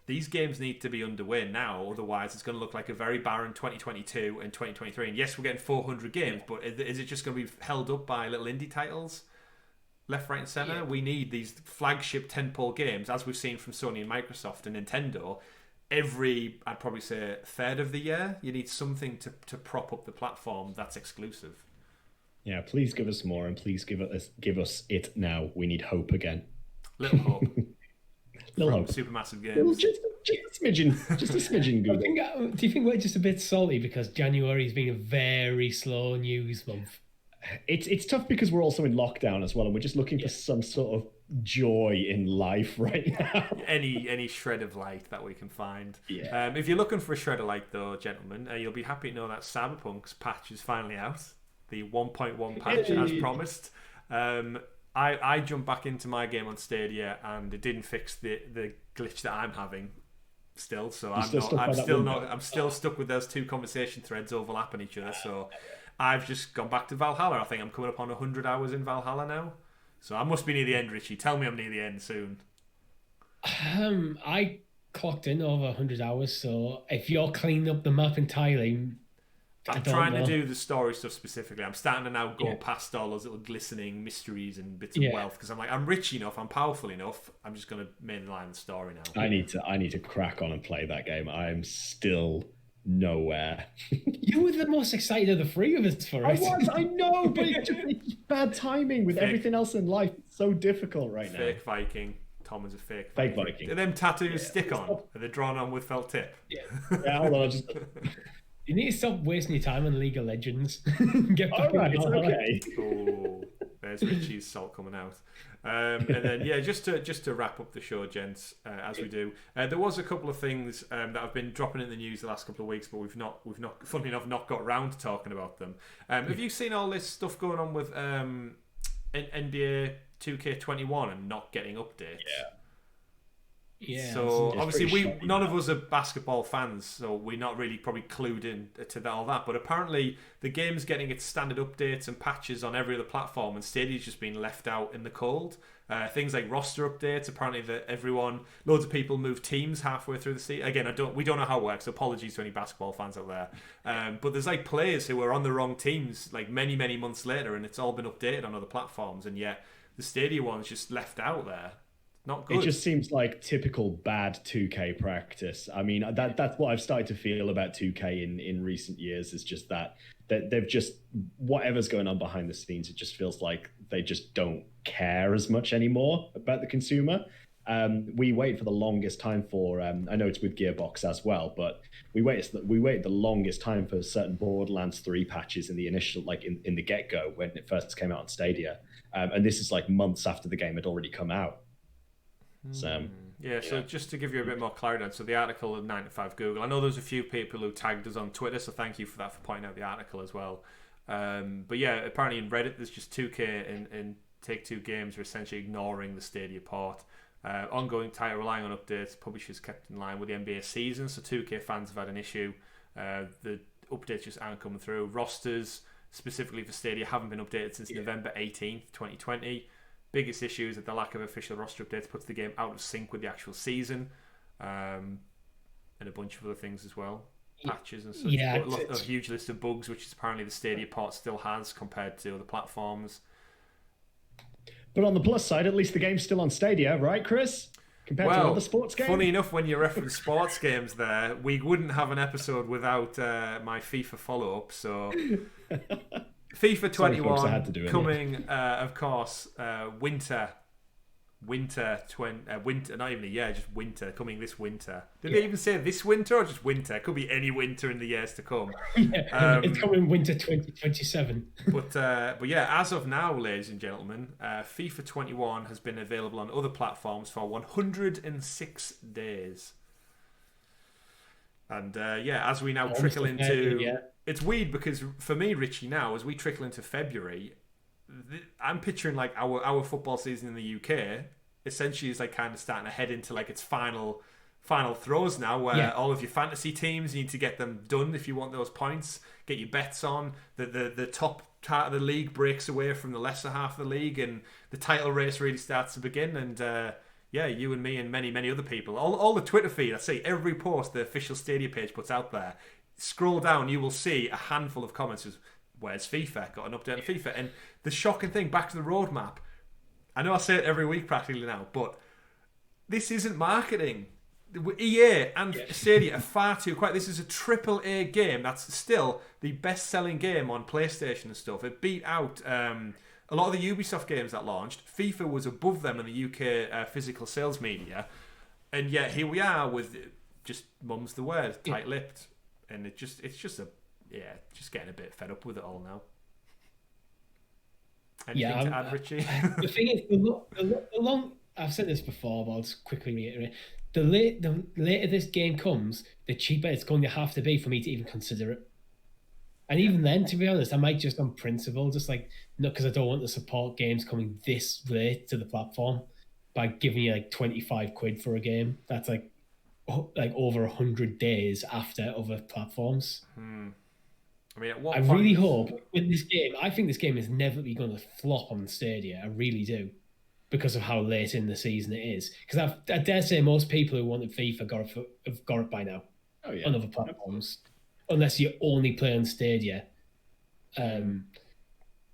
these games need to be underway now, otherwise it's going to look like a very barren 2022 and 2023. And yes, we're getting 400 games, but is it just going to be held up by little indie titles? Left, right, and centre. Yeah. We need these flagship tentpole games, as we've seen from Sony and Microsoft and Nintendo. I'd probably say third of the year, you need something to prop up the platform that's exclusive. Yeah, please give us more, and please give us it now. We need hope again. Little hope. Little hope. Supermassive games. Just a smidgen. Good. Do you think we're just a bit salty because January's been a very slow news month? It's tough because we're also in lockdown as well, and we're just looking for some sort of joy in life right now. Any shred of light that we can find. Yeah. If you're looking for a shred of light, though, gentlemen, you'll be happy to know that Cyberpunk's patch is finally out. The 1.1 patch, as promised. I jumped back into my game on Stadia, and it didn't fix the glitch that I'm having still. So I'm still stuck with those two conversation threads overlapping each other. So I've just gone back to Valhalla. I think I'm coming up on 100 hours in Valhalla now. So I must be near the end, Richie. Tell me I'm near the end soon. I clocked in over 100 hours, so if you're cleaning up the map entirely... I'm trying to do the story stuff specifically. I'm starting to now go past all those little glistening mysteries and bits of wealth, because I'm rich enough, I'm powerful enough. I'm just going to mainline the story now. I need to crack on and play that game. I'm still... nowhere. You were the most excited of the three of us for it. I know, but it's bad timing with everything else in life. It's so difficult right now. Fake Viking. Tom is a fake Viking. Do them tattoos stick on? Are they drawn on with felt tip? Yeah, hold on. You need to stop wasting your time on League of Legends. Get back it's okay. Oh, there's Richie's salt coming out. And then just to wrap up the show, gents, as we do, there was a couple of things that have been dropping in the news the last couple of weeks, but we've not funnily enough not got around to talking about them. Have you seen all this stuff going on with NBA 2K21 and not getting updates? Yeah. So obviously none of us are basketball fans, so we're not really probably clued in to all that. But apparently the game's getting its standard updates and patches on every other platform, and Stadia's just been left out in the cold. Things like roster updates. Apparently loads of people move teams halfway through the season. Again, we don't know how it works. So apologies to any basketball fans out there. But there's like players who are on the wrong teams like many months later, and it's all been updated on other platforms, and yet the Stadia one's just left out there. Not good. It just seems like typical bad 2K practice. I mean, that's what I've started to feel about 2K in recent years, is just that they've just, whatever's going on behind the scenes, it just feels like they just don't care as much anymore about the consumer. We wait for the longest time for, I know it's with Gearbox as well, but we wait the longest time for certain Borderlands 3 patches in the initial, like in the get-go when it first came out on Stadia. And this is like months after the game had already come out. So just to give you a bit more clarity on, so the article of 9 to 5 Google, I know there's a few people who tagged us on Twitter, so thank you for that, for pointing out the article as well. But yeah, apparently in Reddit there's just 2K and Take-Two Games are essentially ignoring the Stadia port. Ongoing title relying on updates, publishers kept in line with the NBA season, so 2K fans have had an issue. The updates just aren't coming through. Rosters specifically for Stadia haven't been updated since November 18th, 2020. Biggest issue is that the lack of official roster updates puts the game out of sync with the actual season, and a bunch of other things as well, patches and such. A huge list of bugs, which is apparently the Stadia port still has compared to other platforms. But on the plus side, at least the game's still on Stadia, right, Chris? Compared to other sports games? Funny enough, when you reference sports games there, we wouldn't have an episode without my FIFA follow-up, so... FIFA 21 coming, of course, winter, not even a year, just winter, coming this winter. Did they even say this winter or just winter? It could be any winter in the years to come. It's coming winter 2027. But yeah, as of now, ladies and gentlemen, FIFA 21 has been available on other platforms for 106 days. And as we now trickle into it's weird because for me, Richie, now as we trickle into February, I'm picturing like our football season in the UK essentially is like kind of starting to head into like its final throws now, where all of your fantasy teams, you need to get them done if you want those points, get your bets on. The top part of the league breaks away from the lesser half of the league, and the title race really starts to begin. And you and me and many other people, all the Twitter feed, I see every post the official Stadia page puts out there, scroll down, you will see a handful of comments as, where's FIFA? Got an update on FIFA. And the shocking thing, back to the roadmap, I know I say it every week practically now, but this isn't marketing. EA and Stadia are far too quiet. This is a AAA game that's still the best-selling game on PlayStation and stuff. It beat out a lot of the Ubisoft games that launched. FIFA was above them in the UK physical sales media, and yet here we are with just mum's the word, tight-lipped, and it's just getting a bit fed up with it all now. Anything to add, Richie? The thing is, the long I've said this before, but I'll just quickly reiterate. The later this game comes, the cheaper it's going to have to be for me to even consider it. And even then, to be honest, I might just on principle, just like, no, because I don't want to support games coming this late to the platform by giving you like 25 quid for a game that's like over 100 days after other platforms. I mean, at what I point... really hope with this game, I think this game is never going to flop on Stadia. I really do. Because of how late in the season it is. Because I dare say most people who wanted FIFA have got it by now on other platforms. Unless you only play on Stadia.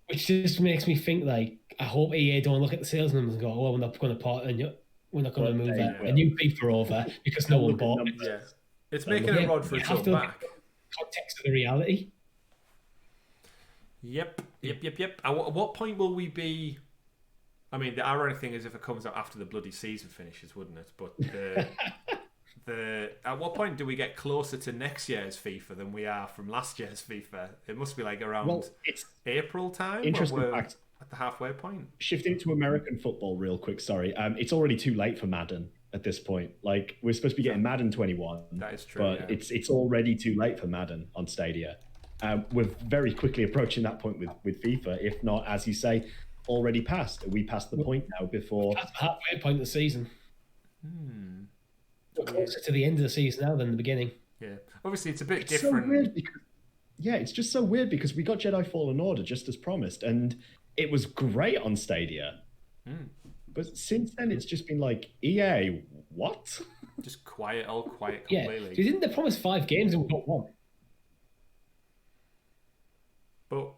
Which just makes me think, like, I hope EA don't look at the sales numbers and go, well, we're not going to we're not going to move a new FIFA over because no one bought it. Yeah. It's making it rod for its own back. Context of the reality. Yep. At what point will we be... I mean, the ironic thing is if it comes out after the bloody season finishes, wouldn't it? But at what point do we get closer to next year's FIFA than we are from last year's FIFA? It must be like around April time. Interesting fact. At the halfway point. Shifting to American football real quick, sorry. It's already too late for Madden at this point. Like, we're supposed to be getting Madden 21. That is true. But it's already too late for Madden on Stadia. We're very quickly approaching that point with FIFA, if not, as you say, already passed. We passed the point now before... That's the halfway point of the season. We're closer to the end of the season now than the beginning. Yeah. Obviously, it's a bit different. So weird because, it's just so weird because we got Jedi Fallen Order just as promised, and it was great on Stadia. But since then, it's just been like, EA, what? Just all quiet completely. Yeah, didn't they promise 5 games and we got 1? But...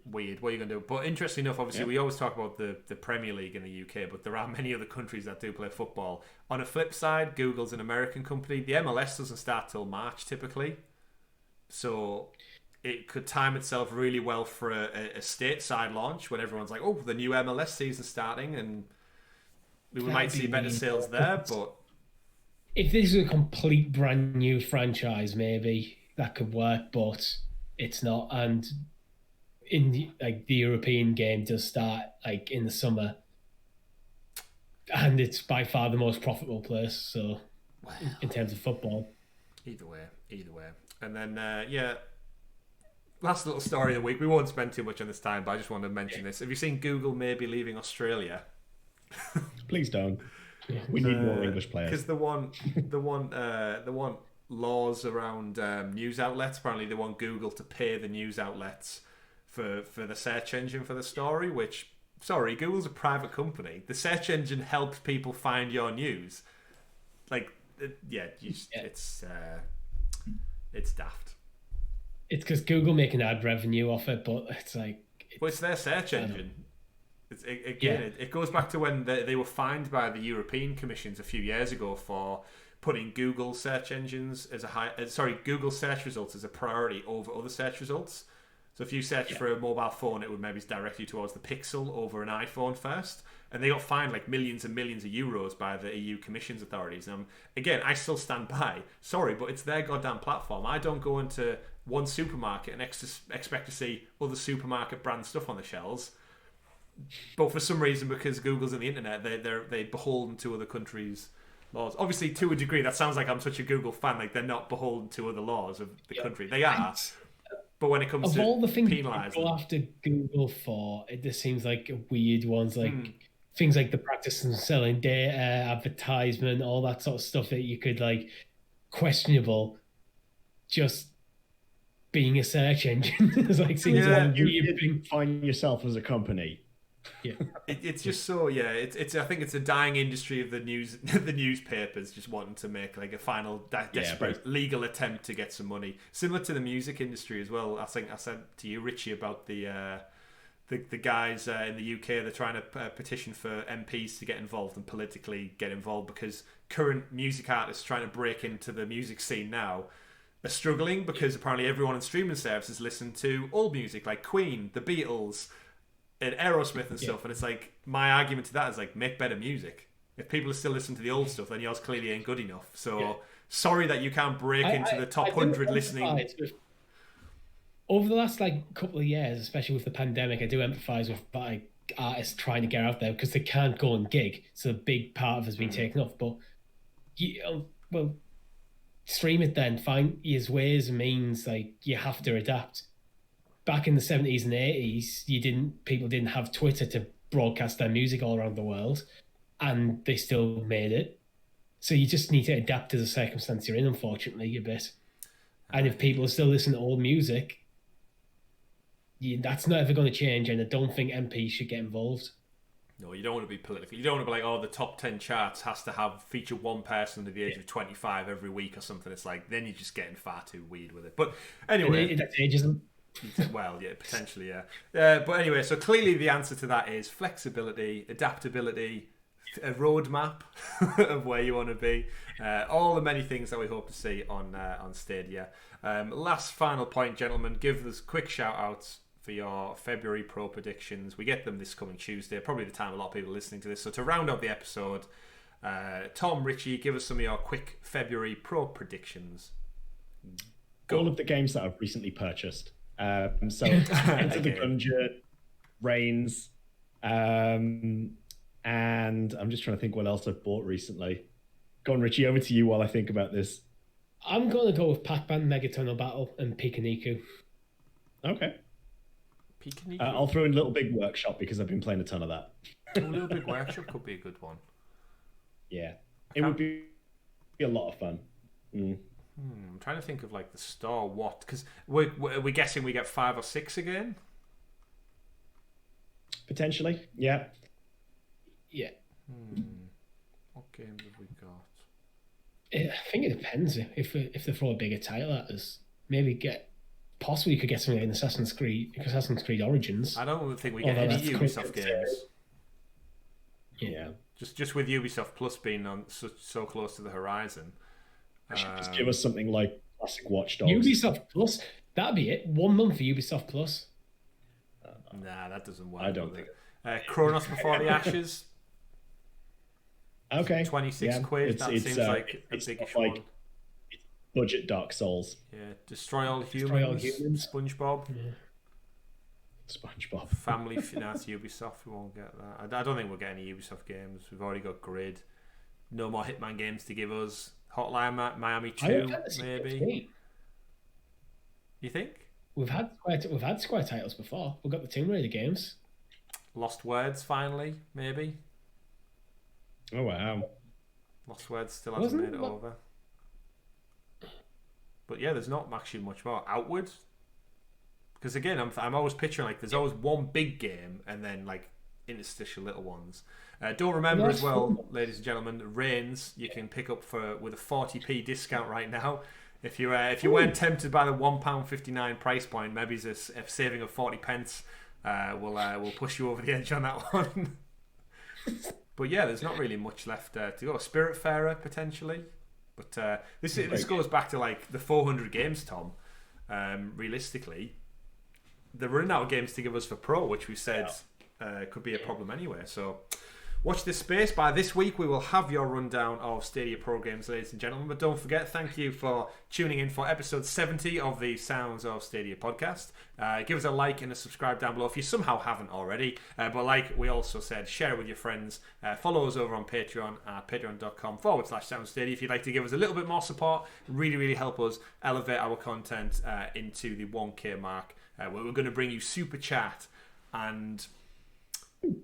weird. What are you going to do? But interesting enough, obviously, we always talk about the Premier League in the UK, but there are many other countries that do play football. On a flip side, Google's an American company. The MLS doesn't start till March, typically. So it could time itself really well for a stateside launch when everyone's like, oh, the new MLS season's starting, and we might see better sales there. But if this is a complete brand new franchise, maybe that could work, but it's not. And in the European game does start like in the summer, and it's by far the most profitable place. So, in terms of football, either way. And then last little story of the week. We won't spend too much on this time, but I just wanted to mention this. Have you seen Google maybe leaving Australia? Please don't. We need more English players. Because the one laws around news outlets. Apparently, they want Google to pay the news outlets for the search engine for the story, which, sorry, Google's a private company. The search engine helps people find your news. Like, it's daft. It's because Google making ad revenue off it, but it's like... Well, it's their search engine. It goes back to when they were fined by the European Commissions a few years ago for putting Google search engines Google search results as a priority over other search results. So if you search for a mobile phone, it would maybe direct you towards the Pixel over an iPhone first. And they got fined like millions and millions of euros by the EU Commission's authorities. And again, I still stand by. Sorry, but it's their goddamn platform. I don't go into one supermarket and expect to see other supermarket brand stuff on the shelves. But for some reason, because Google's on the internet, they're beholden to other countries' laws. Obviously, to a degree, that sounds like I'm such a Google fan. Like, they're not beholden to other laws of the country. They are. But when it comes of to all the things penalising, people have to Google for, it just seems like weird ones, like things like the practice of selling data, advertisement, all that sort of stuff that you could like questionable. Just being a search engine is like seems like a weird thing. Find yourself as a company. Yeah, it's just so It's I think it's a dying industry of the news, the newspapers just wanting to make like a final desperate legal attempt to get some money, similar to the music industry as well. I think I said to you, Richie, about the guys in the UK. They're trying to petition for MPs to get involved and politically get involved because current music artists trying to break into the music scene now are struggling because apparently everyone on streaming services listen to old music like Queen, the Beatles, and Aerosmith and stuff. And it's like, my argument to that is like, make better music. If people are still listening to the old stuff, then yours clearly ain't good enough. So sorry that you can't break into the top 100 listening. Over the last like couple of years, especially with the pandemic, I do empathise with like artists trying to get out there because they can't go and gig. So a big part of it has been taken off. But well, stream it then. Find your ways and means. Like, you have to adapt. Back in the 70s and 80s, people didn't have Twitter to broadcast their music all around the world, and they still made it. So you just need to adapt to the circumstance you're in, unfortunately, a bit. And if people are still listening to old music, that's not ever going to change, and I don't think MPs should get involved. No, you don't want to be political. You don't want to be like, the top 10 charts has to feature one person under the age of 25 every week or something. It's like, then you're just getting far too weird with it. But anyway... That's ageism. Well, yeah, potentially, yeah. But anyway, so clearly the answer to that is flexibility, adaptability, a roadmap of where you want to be. All the many things that we hope to see on Stadia. Last final point, gentlemen, give us quick shout-outs for your February Pro predictions. We get them this coming Tuesday, probably the time a lot of people are listening to this. So to round out the episode, Tom, Richie, give us some of your quick February Pro predictions. Go. All of the games that I've recently purchased. So Enter the Gungeon, Reigns, and I'm just trying to think what else I've bought recently. Go on, Richie, over to you while I think about this. I'm going to go with Pac-Man, Megatunnel Battle, and Pikuniku. Okay. Pikuniku? I'll throw in Little Big Workshop because I've been playing a ton of that. Little Big Workshop could be a good one. Yeah, it would be a lot of fun. I'm trying to think of like the store because we're guessing we get 5 or 6 again. Potentially, yeah. What games have we got? I think it depends. If they throw a bigger title at us, maybe possibly you could get something like Assassin's Creed Origins. I don't think we get any Ubisoft games. Yeah, just with Ubisoft Plus being on so close to the horizon. Just give us something like classic Watch Dogs. Ubisoft Plus, that'd be it. 1 month for Ubisoft Plus. Nah, that doesn't work. I don't think. Chronos Before the Ashes. Okay. 26 quid. That seems like a biggish one. It's budget Dark Souls. Yeah. Destroy All Humans. SpongeBob. Yeah. SpongeBob. Family Finance Ubisoft. We won't get that. I don't think we'll get any Ubisoft games. We've already got Grid. No more Hitman games to give us. Hotline Miami 2, maybe. You think? We've had Square titles before. We've got the Tomb Raider games. Lost Words finally, maybe. Oh wow. Lost Words still hasn't made it over. But yeah, there's not actually much more. Outward. Because again, I'm always picturing like there's always one big game and then like interstitial little ones. Don't remember as well, ladies and gentlemen, Reigns you can pick up with a 40p discount right now. If you weren't tempted by the £1.59 price point, maybe it's a saving of 40 pence. We'll push you over the edge on that one. But yeah, there's not really much left to go. Spiritfarer potentially, but this goes back to like the 400 games, Tom. Realistically, they're running out of games to give us for Pro, which we said could be a problem anyway. So Watch this space. By this week, we will have your rundown of Stadia Pro games, ladies and gentlemen. But don't forget, thank you for tuning in for episode 70 of the Sounds of Stadia podcast. Give us a like and a subscribe down below if you somehow haven't already. But like we also said, share it with your friends. Follow us over on Patreon at patreon.com/SoundsStadia if you'd like to give us a little bit more support. Really, really help us elevate our content into the 1K mark. Where we're going to bring you super chat and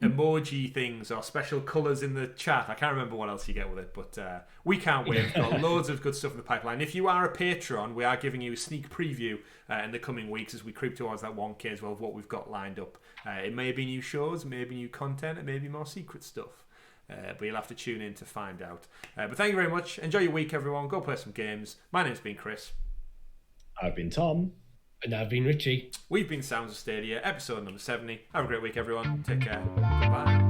emoji things or special colours in the chat. I can't remember what else you get with it, but we can't wait. We've got loads of good stuff in the pipeline. If you are a patron, we are giving you a sneak preview in the coming weeks as we creep towards that 1K as well of what we've got lined up. It may be new shows, maybe new content, and maybe more secret stuff. But you'll have to tune in to find out. But thank you very much. Enjoy your week, everyone. Go play some games. My name's been Chris. I've been Tom. And I've been Richie. We've been Sounds of Stadia, episode number 70. Have a great week, everyone. Take care. Goodbye.